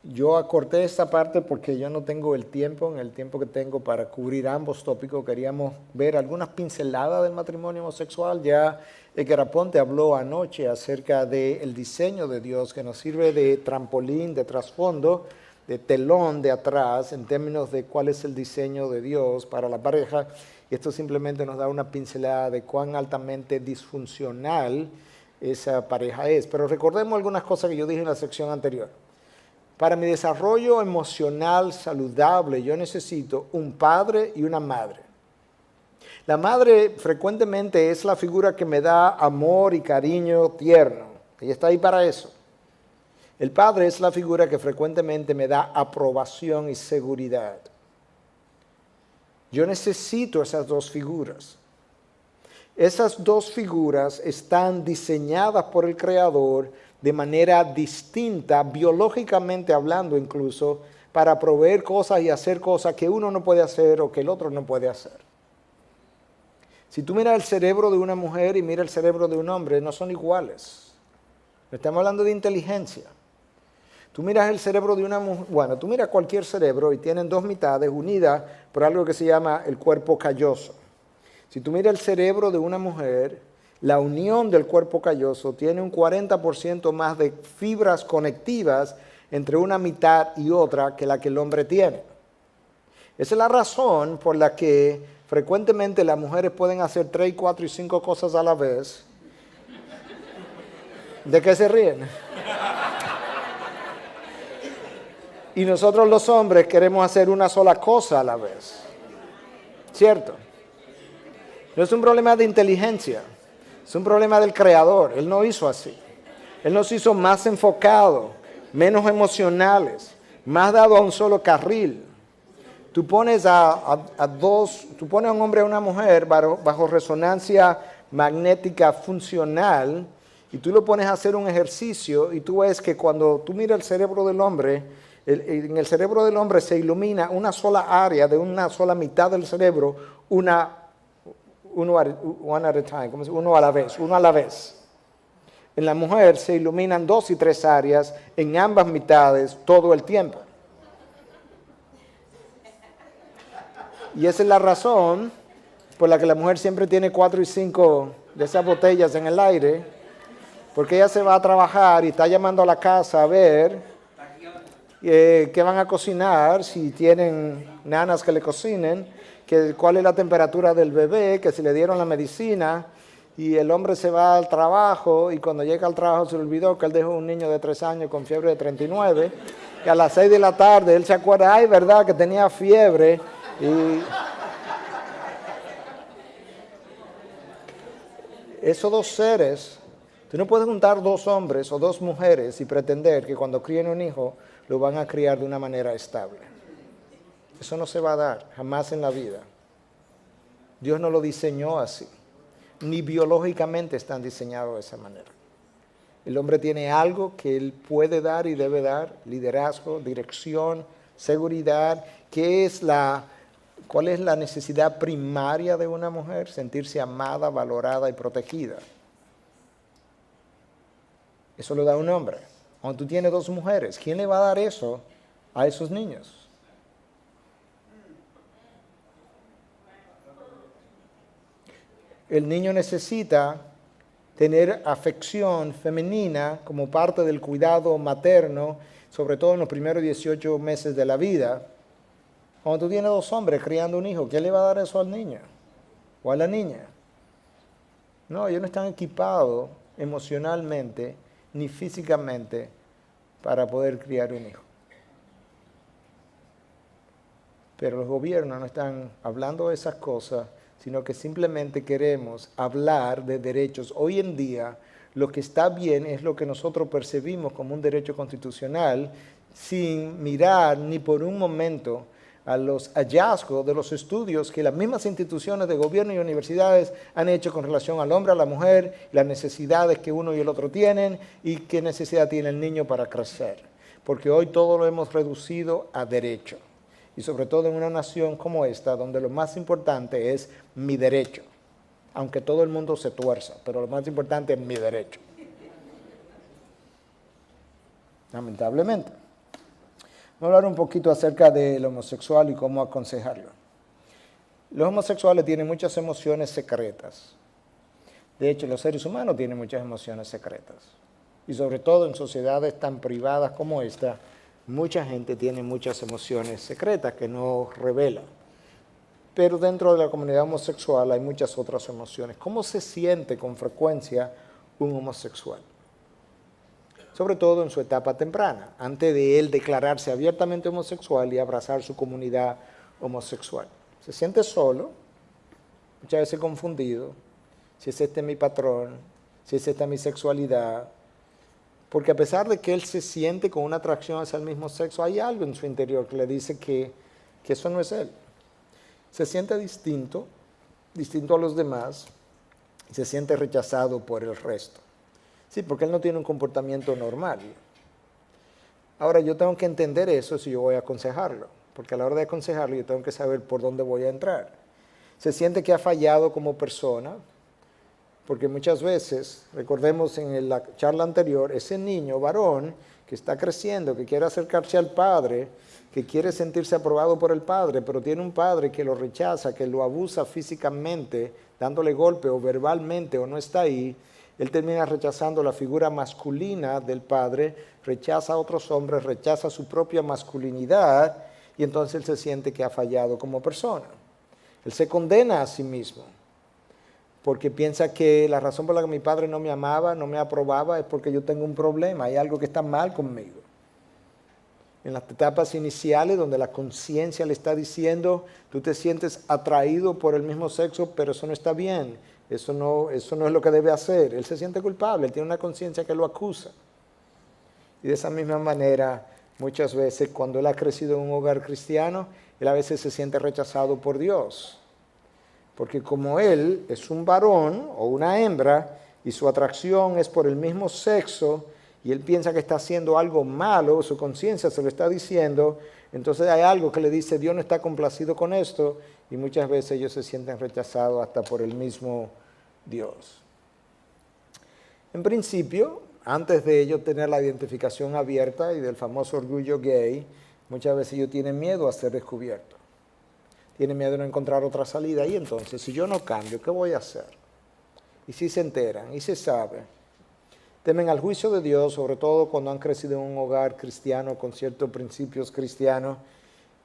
Yo acorté esta parte porque yo no tengo el tiempo que tengo para cubrir ambos tópicos. Queríamos ver algunas pinceladas del matrimonio homosexual. Ya Edgar Aponte habló anoche acerca del diseño de Dios que nos sirve de trampolín, de trasfondo, de telón de atrás en términos de cuál es el diseño de Dios para la pareja. Y esto simplemente nos da una pincelada de cuán altamente disfuncional esa pareja es. Pero recordemos algunas cosas que yo dije en la sección anterior. Para mi desarrollo emocional saludable, yo necesito un padre y una madre. La madre frecuentemente es la figura que me da amor y cariño tierno. Ella está ahí para eso. El padre es la figura que frecuentemente me da aprobación y seguridad. Yo necesito esas dos figuras. Esas dos figuras están diseñadas por el Creador de manera distinta, biológicamente hablando incluso, para proveer cosas y hacer cosas que uno no puede hacer o que el otro no puede hacer. Si tú miras el cerebro de una mujer y miras el cerebro de un hombre, no son iguales. Estamos hablando de inteligencia. Tú miras el cerebro de una mujer, tú miras cualquier cerebro y tienen dos mitades unidas por algo que se llama el cuerpo calloso. Si tú miras el cerebro de una mujer, la unión del cuerpo calloso tiene un 40% más de fibras conectivas entre una mitad y otra que la que el hombre tiene. Esa es la razón por la que frecuentemente las mujeres pueden hacer 3, 4 y 5 cosas a la vez. ¿De qué se ríen? Y nosotros los hombres queremos hacer una sola cosa a la vez. ¿Cierto? No es un problema de inteligencia, es un problema del Creador. Él no hizo así. Él nos hizo más enfocados, menos emocionales, más dados a un solo carril. Tú pones a un hombre y a una mujer bajo resonancia magnética funcional y tú lo pones a hacer un ejercicio y tú ves que cuando tú miras el cerebro del hombre, en el cerebro del hombre se ilumina una sola área de una sola mitad del cerebro, uno a la vez. En la mujer se iluminan 2 y 3 áreas en ambas mitades todo el tiempo. Y esa es la razón por la que la mujer siempre tiene 4 y 5 de esas botellas en el aire, porque ella se va a trabajar y está llamando a la casa a ver qué van a cocinar, si tienen nanas que le cocinen, cuál es la temperatura del bebé, que si le dieron la medicina, y el hombre se va al trabajo y cuando llega al trabajo se le olvidó que él dejó un niño de 3 años con fiebre de 39, y a las 6 de la tarde él se acuerda, ay, verdad que tenía fiebre. Y esos 2 seres, tú no puedes juntar 2 hombres o 2 mujeres y pretender que cuando críen un hijo lo van a criar de una manera estable. Eso no se va a dar jamás en la vida. Dios no lo diseñó así, ni biológicamente están diseñados de esa manera. El hombre tiene algo que él puede dar y debe dar: liderazgo, dirección, seguridad. ¿Cuál es la necesidad primaria de una mujer? Sentirse amada, valorada y protegida. Eso lo da un hombre. Cuando tú tienes 2 mujeres, ¿quién le va a dar eso a esos niños? El niño necesita tener afección femenina como parte del cuidado materno, sobre todo en los primeros 18 meses de la vida. Cuando tú tienes 2 hombres criando un hijo, ¿quién le va a dar eso al niño o a la niña? No, ellos no están equipados emocionalmente ni físicamente para poder criar un hijo. Pero los gobiernos no están hablando de esas cosas, sino que simplemente queremos hablar de derechos. Hoy en día, lo que está bien es lo que nosotros percibimos como un derecho constitucional, sin mirar ni por un momento a los hallazgos de los estudios que las mismas instituciones de gobierno y universidades han hecho con relación al hombre, a la mujer, las necesidades que uno y el otro tienen y qué necesidad tiene el niño para crecer. Porque hoy todo lo hemos reducido a derecho. Y sobre todo en una nación como esta, donde lo más importante es mi derecho. Aunque todo el mundo se tuerza, pero lo más importante es mi derecho. Lamentablemente. Vamos a hablar un poquito acerca del homosexual y cómo aconsejarlo. Los homosexuales tienen muchas emociones secretas. De hecho, los seres humanos tienen muchas emociones secretas. Y sobre todo en sociedades tan privadas como esta, mucha gente tiene muchas emociones secretas que no revela. Pero dentro de la comunidad homosexual hay muchas otras emociones. ¿Cómo se siente con frecuencia un homosexual? Sobre todo en su etapa temprana, antes de él declararse abiertamente homosexual y abrazar su comunidad homosexual. Se siente solo, muchas veces confundido, si es este mi patrón, si es esta mi sexualidad, porque a pesar de que él se siente con una atracción hacia el mismo sexo, hay algo en su interior que le dice que eso no es él. Se siente distinto a los demás, y se siente rechazado por el resto. Sí, porque él no tiene un comportamiento normal. Ahora, yo tengo que entender eso si yo voy a aconsejarlo, porque a la hora de aconsejarlo yo tengo que saber por dónde voy a entrar. Se siente que ha fallado como persona, porque muchas veces, recordemos en la charla anterior, ese niño varón que está creciendo, que quiere acercarse al padre, que quiere sentirse aprobado por el padre, pero tiene un padre que lo rechaza, que lo abusa físicamente, dándole golpe o verbalmente o no está ahí, él termina rechazando la figura masculina del padre, rechaza a otros hombres, rechaza su propia masculinidad y entonces él se siente que ha fallado como persona. Él se condena a sí mismo porque piensa que la razón por la que mi padre no me amaba, no me aprobaba, es porque yo tengo un problema, hay algo que está mal conmigo. en las etapas iniciales donde la conciencia le está diciendo, tú te sientes atraído por el mismo sexo, pero eso no está bien, eso no es lo que debe hacer. Él se siente culpable, él tiene una conciencia que lo acusa. Y de esa misma manera, muchas veces cuando él ha crecido en un hogar cristiano, él a veces se siente rechazado por Dios. Porque como él es un varón o una hembra y su atracción es por el mismo sexo y él piensa que está haciendo algo malo, su conciencia se lo está diciendo, entonces hay algo que le dice, Dios no está complacido con esto, y muchas veces ellos se sienten rechazados hasta por el mismo Dios. En principio, antes de ellos tener la identificación abierta y del famoso orgullo gay, muchas veces ellos tienen miedo a ser descubiertos. Tienen miedo de no encontrar otra salida. Y entonces, si yo no cambio, ¿qué voy a hacer? Y si se enteran, y se sabe. Temen al juicio de Dios, sobre todo cuando han crecido en un hogar cristiano con ciertos principios cristianos,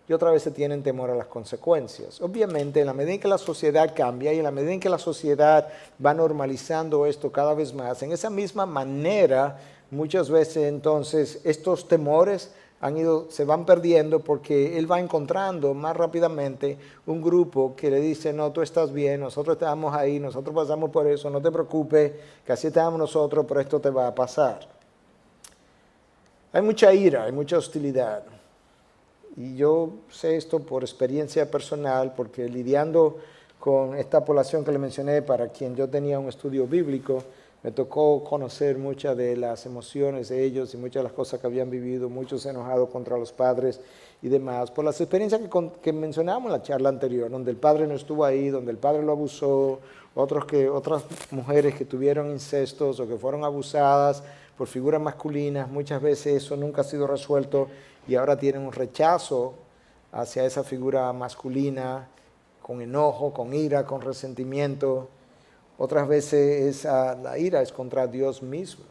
y otra vez se tienen temor a las consecuencias. Obviamente, en la medida en que la sociedad cambia y en la medida en que la sociedad va normalizando esto cada vez más, en esa misma manera, muchas veces entonces estos temores se van perdiendo porque él va encontrando más rápidamente un grupo que le dice, no, tú estás bien, nosotros estamos ahí, nosotros pasamos por eso, no te preocupes, que así estamos nosotros, pero esto te va a pasar. Hay mucha ira, hay mucha hostilidad. Y yo sé esto por experiencia personal, porque lidiando con esta población que le mencioné, para quien yo tenía un estudio bíblico, me tocó conocer muchas de las emociones de ellos y muchas de las cosas que habían vivido, muchos enojados contra los padres y demás, por las experiencias que mencionábamos en la charla anterior, donde el padre no estuvo ahí, donde el padre lo abusó, otras mujeres que tuvieron incestos o que fueron abusadas por figuras masculinas, muchas veces eso nunca ha sido resuelto y ahora tienen un rechazo hacia esa figura masculina, con enojo, con ira, con resentimiento. Otras veces la ira es contra Dios mismo.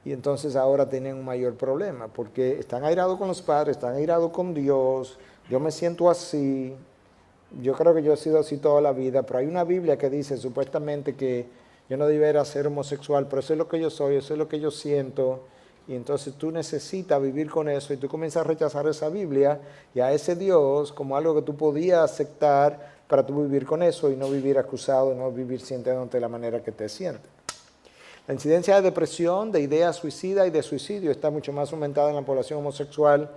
Y entonces ahora tienen un mayor problema, porque están airados con los padres, están airados con Dios, yo me siento así, yo creo que yo he sido así toda la vida, pero hay una Biblia que dice supuestamente que yo no debería ser homosexual, pero eso es lo que yo soy, eso es lo que yo siento. Y entonces tú necesitas vivir con eso y tú comienzas a rechazar esa Biblia y a ese Dios como algo que tú podías aceptar para tú vivir con eso y no vivir acusado, no vivir sintiéndote de la manera que te sientes. La incidencia de depresión, de ideas suicidas y de suicidio está mucho más aumentada en la población homosexual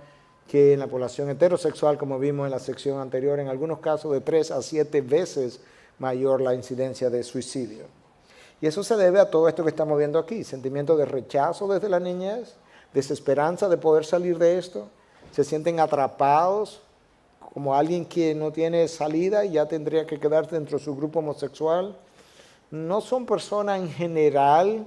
que en la población heterosexual, como vimos en la sección anterior, en algunos casos de 3 a 7 veces mayor la incidencia de suicidio. Y eso se debe a todo esto que estamos viendo aquí, sentimiento de rechazo desde la niñez, desesperanza de poder salir de esto, se sienten atrapados como alguien que no tiene salida y ya tendría que quedarse dentro de su grupo homosexual. No son personas en general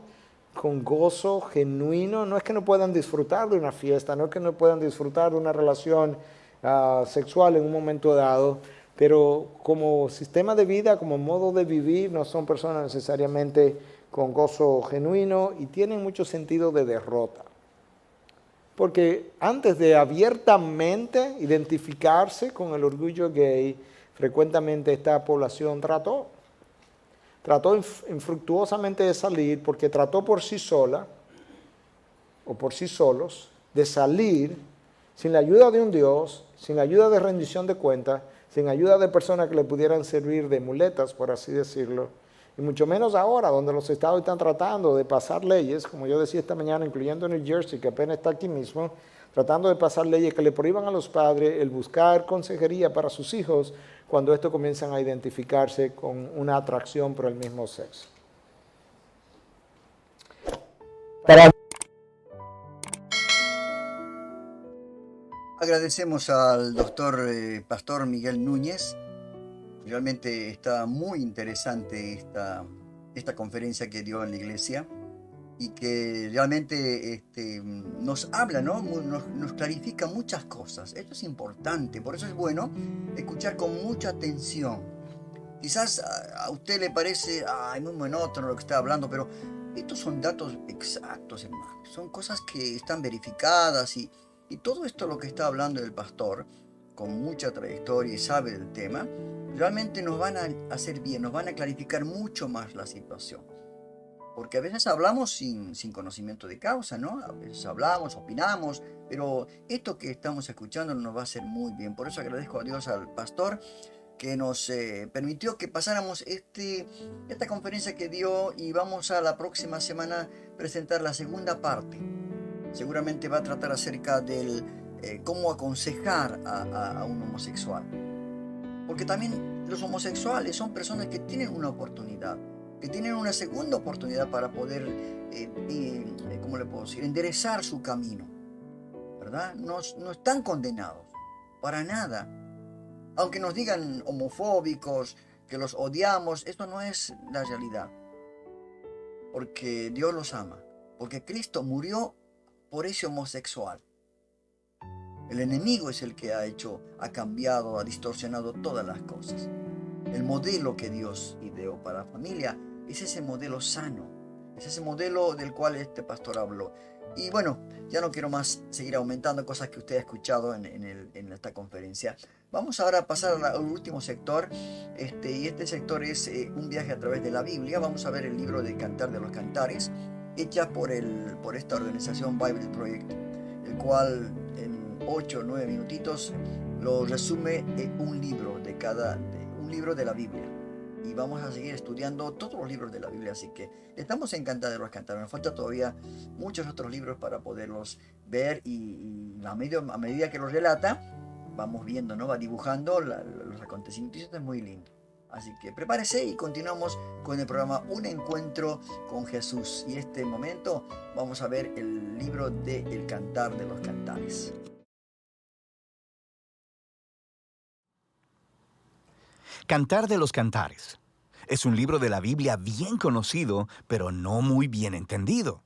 con gozo genuino, no es que no puedan disfrutar de una fiesta, no es que no puedan disfrutar de una relación sexual en un momento dado, pero como sistema de vida, como modo de vivir, no son personas necesariamente con gozo genuino y tienen mucho sentido de derrota. Porque antes de abiertamente identificarse con el orgullo gay, frecuentemente esta población trató infructuosamente de salir, porque trató por sí sola o por sí solos de salir sin la ayuda de un Dios, sin la ayuda de rendición de cuentas, sin ayuda de personas que le pudieran servir de muletas, por así decirlo, y mucho menos ahora, donde los estados están tratando de pasar leyes, como yo decía esta mañana, incluyendo New Jersey, que apenas está aquí mismo, tratando de pasar leyes que le prohíban a los padres el buscar consejería para sus hijos cuando estos comienzan a identificarse con una atracción por el mismo sexo. Agradecemos al doctor Pastor Miguel Núñez. Realmente está muy interesante esta conferencia que dio en la iglesia y que realmente nos habla, ¿no? Nos clarifica muchas cosas. Esto es importante, por eso es bueno escuchar con mucha atención. Quizás a usted le parece muy monótono lo que está hablando, pero estos son datos exactos, hermano. Son cosas que están verificadas y todo esto lo que está hablando el pastor, con mucha trayectoria y sabe del tema, realmente nos van a hacer bien, nos van a clarificar mucho más la situación. Porque a veces hablamos sin conocimiento de causa, ¿no? A veces hablamos, opinamos, pero esto que estamos escuchando nos va a hacer muy bien. Por eso agradezco a Dios, al pastor, que nos permitió que pasáramos esta conferencia que dio, y vamos a la próxima semana presentar la segunda parte. Seguramente va a tratar acerca del cómo aconsejar a un homosexual. Porque también los homosexuales son personas que tienen una oportunidad, que tienen una segunda oportunidad para poder, ¿cómo le puedo decir?, enderezar su camino, ¿verdad? No están condenados, para nada. Aunque nos digan homofóbicos, que los odiamos, esto no es la realidad. Porque Dios los ama, porque Cristo murió por ese homosexual. El enemigo es el que ha cambiado, ha distorsionado todas las cosas. El modelo que Dios ideó para la familia es ese modelo sano, es ese modelo del cual este pastor habló. Y bueno, ya no quiero más seguir aumentando cosas que usted ha escuchado en esta conferencia. Vamos ahora a pasar al último sector, y este sector es un viaje a través de la Biblia. Vamos a ver el libro de Cantar de los Cantares, hecha por esta organización Bible Project, el cual en 8 o 9 minutitos lo resume un libro de la Biblia. Y vamos a seguir estudiando todos los libros de la Biblia, así que estamos en Cantar de los Cantares. Nos falta todavía muchos otros libros para poderlos ver, y a medida que los relata, vamos viendo, ¿no? Va dibujando los acontecimientos, y esto es muy lindo. Así que prepárese y continuamos con el programa Un Encuentro con Jesús. Y este momento vamos a ver el libro de El Cantar de los Cantares. Cantar de los Cantares es un libro de la Biblia bien conocido, pero no muy bien entendido.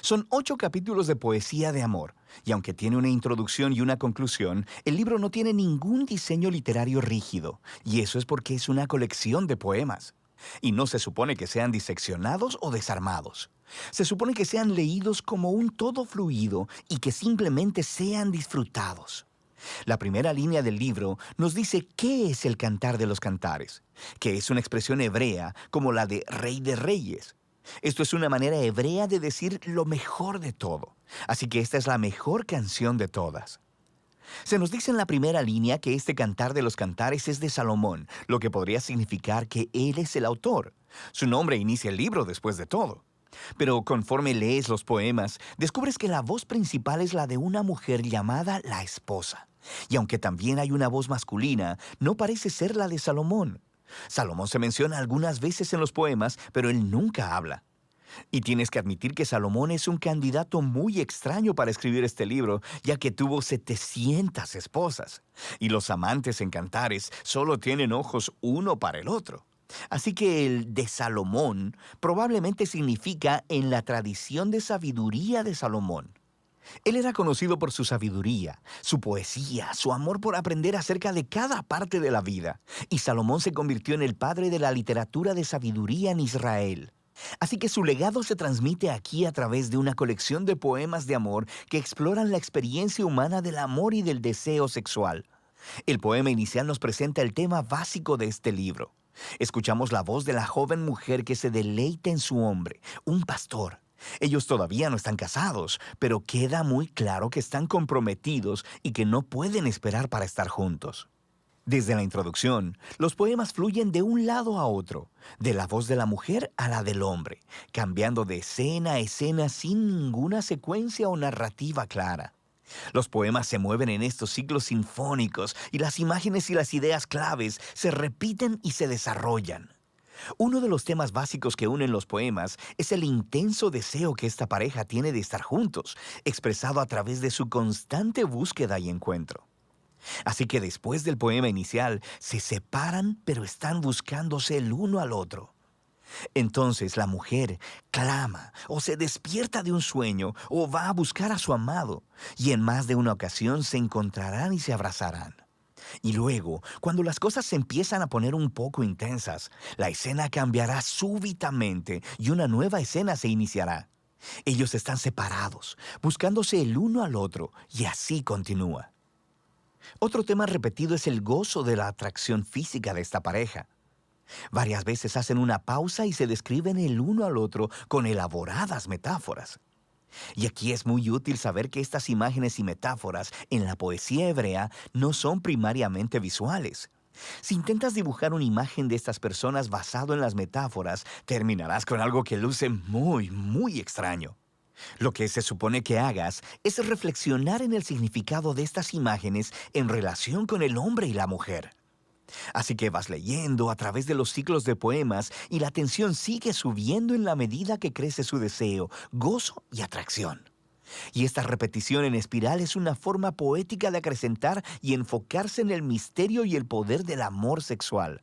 Son 8 capítulos de poesía de amor, y aunque tiene una introducción y una conclusión, el libro no tiene ningún diseño literario rígido, y eso es porque es una colección de poemas. Y no se supone que sean diseccionados o desarmados. Se supone que sean leídos como un todo fluido y que simplemente sean disfrutados. La primera línea del libro nos dice qué es el Cantar de los Cantares, que es una expresión hebrea como la de Rey de Reyes. Esto es una manera hebrea de decir lo mejor de todo, así que esta es la mejor canción de todas. Se nos dice en la primera línea que este Cantar de los Cantares es de Salomón, lo que podría significar que él es el autor. Su nombre inicia el libro después de todo. Pero conforme lees los poemas, descubres que la voz principal es la de una mujer llamada la esposa. Y aunque también hay una voz masculina, no parece ser la de Salomón. Salomón se menciona algunas veces en los poemas, pero él nunca habla. Y tienes que admitir que Salomón es un candidato muy extraño para escribir este libro, ya que tuvo 700 esposas. Y los amantes en Cantares solo tienen ojos uno para el otro. Así que el de Salomón probablemente significa en la tradición de sabiduría de Salomón. Él era conocido por su sabiduría, su poesía, su amor por aprender acerca de cada parte de la vida. Y Salomón se convirtió en el padre de la literatura de sabiduría en Israel. Así que su legado se transmite aquí a través de una colección de poemas de amor que exploran la experiencia humana del amor y del deseo sexual. El poema inicial nos presenta el tema básico de este libro. Escuchamos la voz de la joven mujer que se deleita en su hombre, un pastor. Ellos todavía no están casados, pero queda muy claro que están comprometidos y que no pueden esperar para estar juntos. Desde la introducción, los poemas fluyen de un lado a otro, de la voz de la mujer a la del hombre, cambiando de escena a escena sin ninguna secuencia o narrativa clara. Los poemas se mueven en estos ciclos sinfónicos y las imágenes y las ideas claves se repiten y se desarrollan. Uno de los temas básicos que unen los poemas es el intenso deseo que esta pareja tiene de estar juntos, expresado a través de su constante búsqueda y encuentro. Así que después del poema inicial, se separan pero están buscándose el uno al otro. Entonces la mujer clama o se despierta de un sueño o va a buscar a su amado, y en más de una ocasión se encontrarán y se abrazarán. Y luego, cuando las cosas se empiezan a poner un poco intensas, la escena cambiará súbitamente y una nueva escena se iniciará. Ellos están separados, buscándose el uno al otro, y así continúa. Otro tema repetido es el gozo de la atracción física de esta pareja. Varias veces hacen una pausa y se describen el uno al otro con elaboradas metáforas. Y aquí es muy útil saber que estas imágenes y metáforas en la poesía hebrea no son primariamente visuales. Si intentas dibujar una imagen de estas personas basado en las metáforas, terminarás con algo que luce muy, muy extraño. Lo que se supone que hagas es reflexionar en el significado de estas imágenes en relación con el hombre y la mujer. Así que vas leyendo a través de los ciclos de poemas y la tensión sigue subiendo en la medida que crece su deseo, gozo y atracción. Y esta repetición en espiral es una forma poética de acrecentar y enfocarse en el misterio y el poder del amor sexual.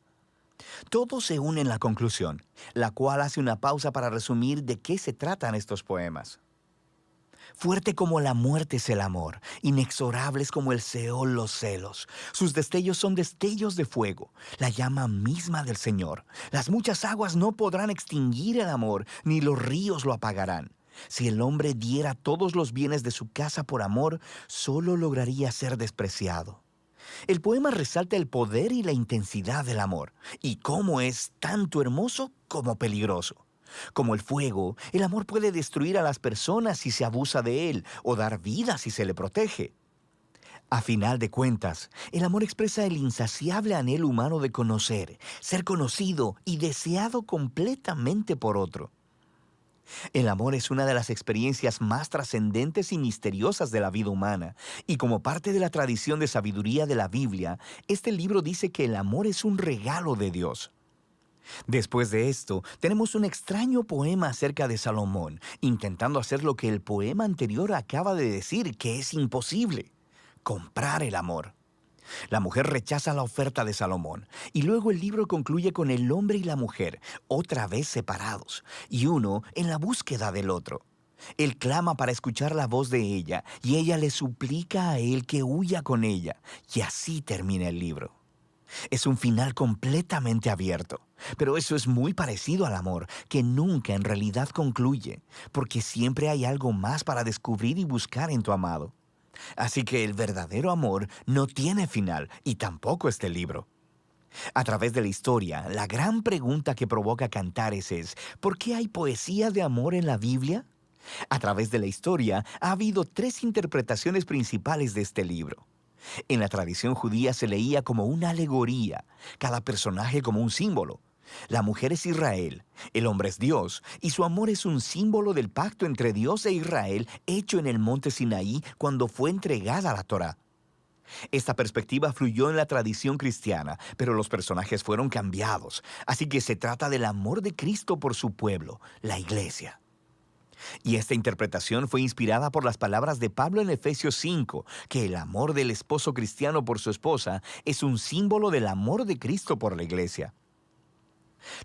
Todo se une en la conclusión, la cual hace una pausa para resumir de qué se tratan estos poemas. Fuerte como la muerte es el amor, inexorables como el Seol los celos. Sus destellos son destellos de fuego, la llama misma del Señor. Las muchas aguas no podrán extinguir el amor, ni los ríos lo apagarán. Si el hombre diera todos los bienes de su casa por amor, solo lograría ser despreciado. El poema resalta el poder y la intensidad del amor, y cómo es tanto hermoso como peligroso. Como el fuego, el amor puede destruir a las personas si se abusa de él, o dar vida si se le protege. A final de cuentas, el amor expresa el insaciable anhelo humano de conocer, ser conocido y deseado completamente por otro. El amor es una de las experiencias más trascendentes y misteriosas de la vida humana, y como parte de la tradición de sabiduría de la Biblia, este libro dice que el amor es un regalo de Dios. Después de esto, tenemos un extraño poema acerca de Salomón, intentando hacer lo que el poema anterior acaba de decir que es imposible: comprar el amor. La mujer rechaza la oferta de Salomón, y luego el libro concluye con el hombre y la mujer, otra vez separados, y uno en la búsqueda del otro. Él clama para escuchar la voz de ella, y ella le suplica a él que huya con ella, y así termina el libro. Es un final completamente abierto, pero eso es muy parecido al amor, que nunca en realidad concluye, porque siempre hay algo más para descubrir y buscar en tu amado. Así que el verdadero amor no tiene final, y tampoco este libro. A través de la historia, la gran pregunta que provoca Cantares es: ¿por qué hay poesía de amor en la Biblia? A través de la historia, ha habido 3 interpretaciones principales de este libro. En la tradición judía se leía como una alegoría, cada personaje como un símbolo. La mujer es Israel, el hombre es Dios, y su amor es un símbolo del pacto entre Dios e Israel hecho en el monte Sinaí cuando fue entregada la Torá. Esta perspectiva fluyó en la tradición cristiana, pero los personajes fueron cambiados, así que se trata del amor de Cristo por su pueblo, la Iglesia. Y esta interpretación fue inspirada por las palabras de Pablo en Efesios 5, que el amor del esposo cristiano por su esposa es un símbolo del amor de Cristo por la Iglesia.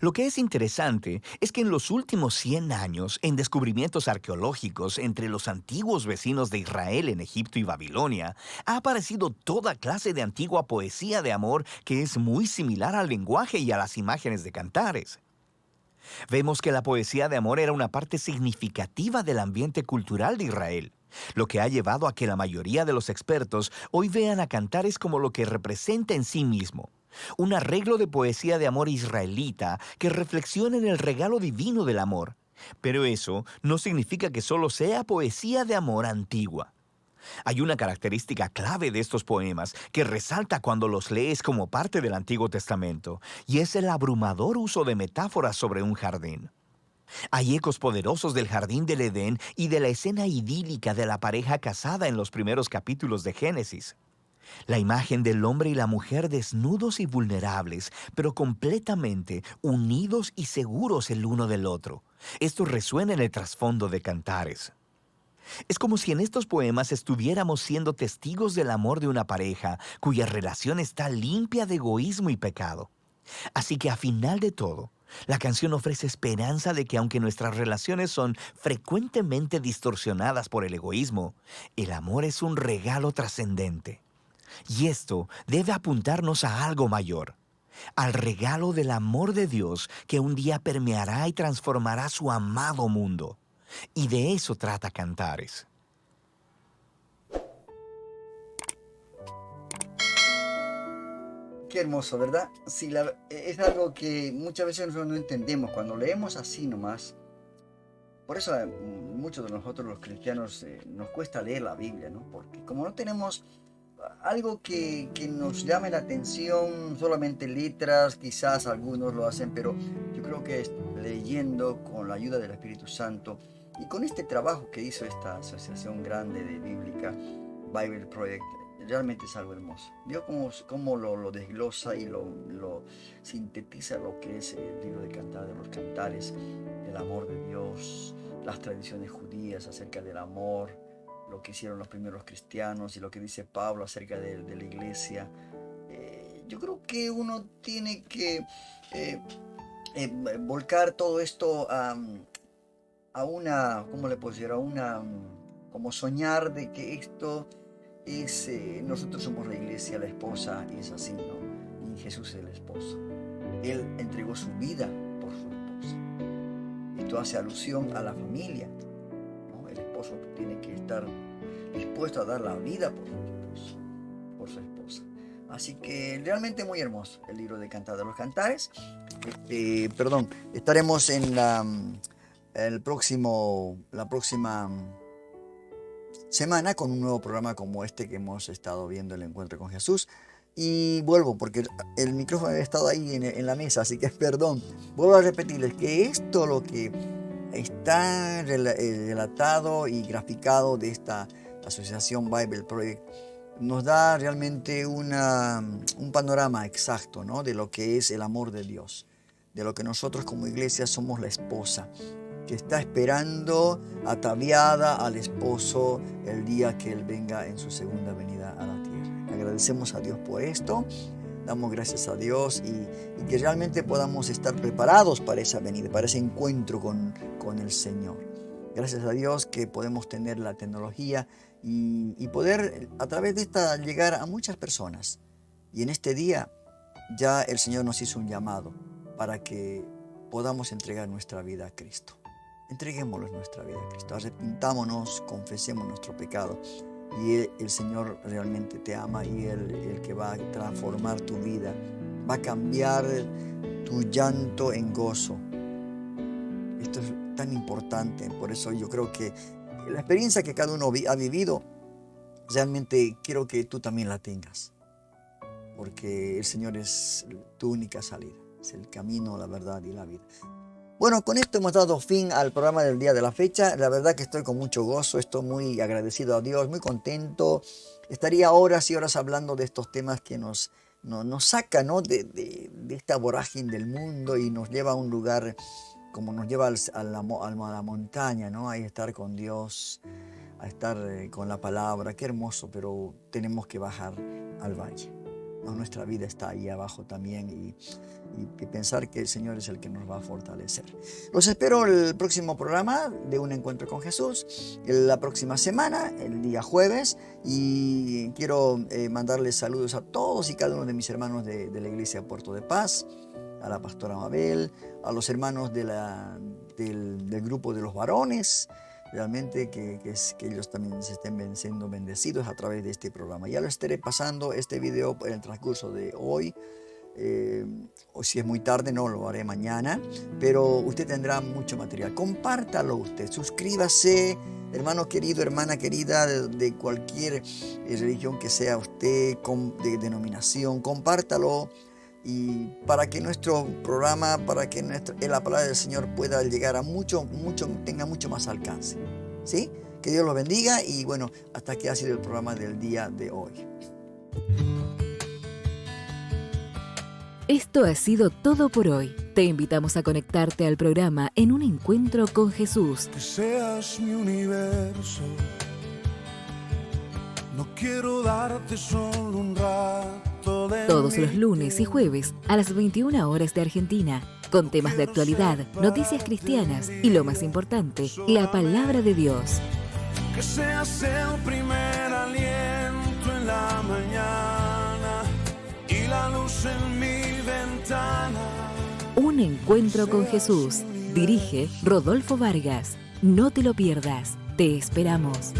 Lo que es interesante es que en los últimos 100 años, en descubrimientos arqueológicos entre los antiguos vecinos de Israel en Egipto y Babilonia, ha aparecido toda clase de antigua poesía de amor que es muy similar al lenguaje y a las imágenes de Cantares. Vemos que la poesía de amor era una parte significativa del ambiente cultural de Israel, lo que ha llevado a que la mayoría de los expertos hoy vean a Cantares como lo que representa en sí mismo: un arreglo de poesía de amor israelita que reflexiona en el regalo divino del amor. Pero eso no significa que solo sea poesía de amor antigua. Hay una característica clave de estos poemas que resalta cuando los lees como parte del Antiguo Testamento, y es el abrumador uso de metáforas sobre un jardín. Hay ecos poderosos del jardín del Edén y de la escena idílica de la pareja casada en los primeros capítulos de Génesis. La imagen del hombre y la mujer desnudos y vulnerables, pero completamente unidos y seguros el uno del otro. Esto resuena en el trasfondo de Cantares. Es como si en estos poemas estuviéramos siendo testigos del amor de una pareja cuya relación está limpia de egoísmo y pecado. Así que a final de todo, la canción ofrece esperanza de que aunque nuestras relaciones son frecuentemente distorsionadas por el egoísmo, el amor es un regalo trascendente. Y esto debe apuntarnos a algo mayor, al regalo del amor de Dios que un día permeará y transformará su amado mundo. Y de eso trata Cantares. Qué hermoso, ¿verdad? Sí, es algo que muchas veces nosotros no entendemos. Cuando leemos así nomás, por eso muchos de nosotros los cristianos nos cuesta leer la Biblia, ¿no? Porque como no tenemos algo que nos llame la atención, solamente letras, quizás algunos lo hacen, pero yo creo que leyendo con la ayuda del Espíritu Santo y con este trabajo que hizo esta asociación grande de bíblica, Bible Project, realmente es algo hermoso. Vio cómo lo desglosa y lo sintetiza lo que es el libro de Cantar de los Cantares, el amor de Dios, las tradiciones judías acerca del amor, lo que hicieron los primeros cristianos y lo que dice Pablo acerca de la iglesia. Yo creo que uno tiene que volcar todo esto a una, ¿cómo le puedo decir? A una, como soñar de que esto es, nosotros somos la iglesia, la esposa, y es así, ¿no? Y Jesús es el esposo. Él entregó su vida por su esposa. Esto hace alusión a la familia, ¿no? El esposo tiene que estar dispuesto a dar la vida por su esposa. Así que realmente muy hermoso el libro de Cantar de los Cantares. Estaremos en la próxima semana con un nuevo programa como este que hemos estado viendo, el Encuentro con Jesús. Y vuelvo, porque el micrófono ha estado ahí en la mesa, así que perdón. Vuelvo a repetirles que esto, lo que está relatado y graficado de esta asociación Bible Project, nos da realmente un panorama exacto, ¿no? De lo que es el amor de Dios, de lo que nosotros como iglesia somos la esposa, que está esperando ataviada al esposo el día que Él venga en su segunda venida a la tierra. Agradecemos a Dios por esto, damos gracias a Dios y que realmente podamos estar preparados para esa venida, para ese encuentro con el Señor. Gracias a Dios que podemos tener la tecnología y poder a través de esta llegar a muchas personas. Y en este día ya el Señor nos hizo un llamado para que podamos entregar nuestra vida a Cristo. Entreguémosle nuestra vida a Cristo, arrepintámonos, confesemos nuestro pecado y el Señor realmente te ama y el que va a transformar tu vida, va a cambiar tu llanto en gozo. Esto es tan importante, por eso yo creo que la experiencia que cada uno ha vivido, realmente quiero que tú también la tengas, porque el Señor es tu única salida, es el camino, la verdad y la vida. Bueno, con esto hemos dado fin al programa del día de la fecha. La verdad que estoy con mucho gozo, estoy muy agradecido a Dios, muy contento. Estaría horas y horas hablando de estos temas que nos sacan, ¿no? de esta vorágine del mundo y nos lleva a un lugar como nos lleva a la montaña, ¿no? A estar con Dios, a estar con la palabra. Qué hermoso, pero tenemos que bajar al valle, ¿no? Nuestra vida está ahí abajo también y pensar que el Señor es el que nos va a fortalecer. Los espero el próximo programa de Un Encuentro con Jesús, la próxima semana, el día jueves, y quiero mandarles saludos a todos y cada uno de mis hermanos de la iglesia Puerto de Paz, a la pastora Mabel, a los hermanos del grupo de los varones, realmente que ellos también se estén siendo bendecidos a través de este programa. Ya lo estaré pasando este video en el transcurso de hoy, o si es muy tarde no lo haré mañana, pero usted tendrá mucho material. Compártalo usted, suscríbase, hermano querido, hermana querida, de cualquier religión que sea usted, de denominación, compártalo. Y para que nuestro programa, para que la palabra del Señor pueda llegar a tenga mucho más alcance, ¿sí? Que Dios los bendiga y bueno, hasta aquí ha sido el programa del día de hoy. Esto ha sido todo por hoy. Te invitamos a conectarte al programa En un Encuentro con Jesús. Que seas mi universo. No quiero darte solo un rato de Todos los lunes y jueves a las 21 horas de Argentina, con temas de actualidad, noticias cristianas y lo más importante, la palabra de Dios. Que seas el primer aliento en la mañana y la luz en mi ventana. Un Encuentro con Jesús. Dirige Rodolfo Vargas. No te lo pierdas. Te esperamos.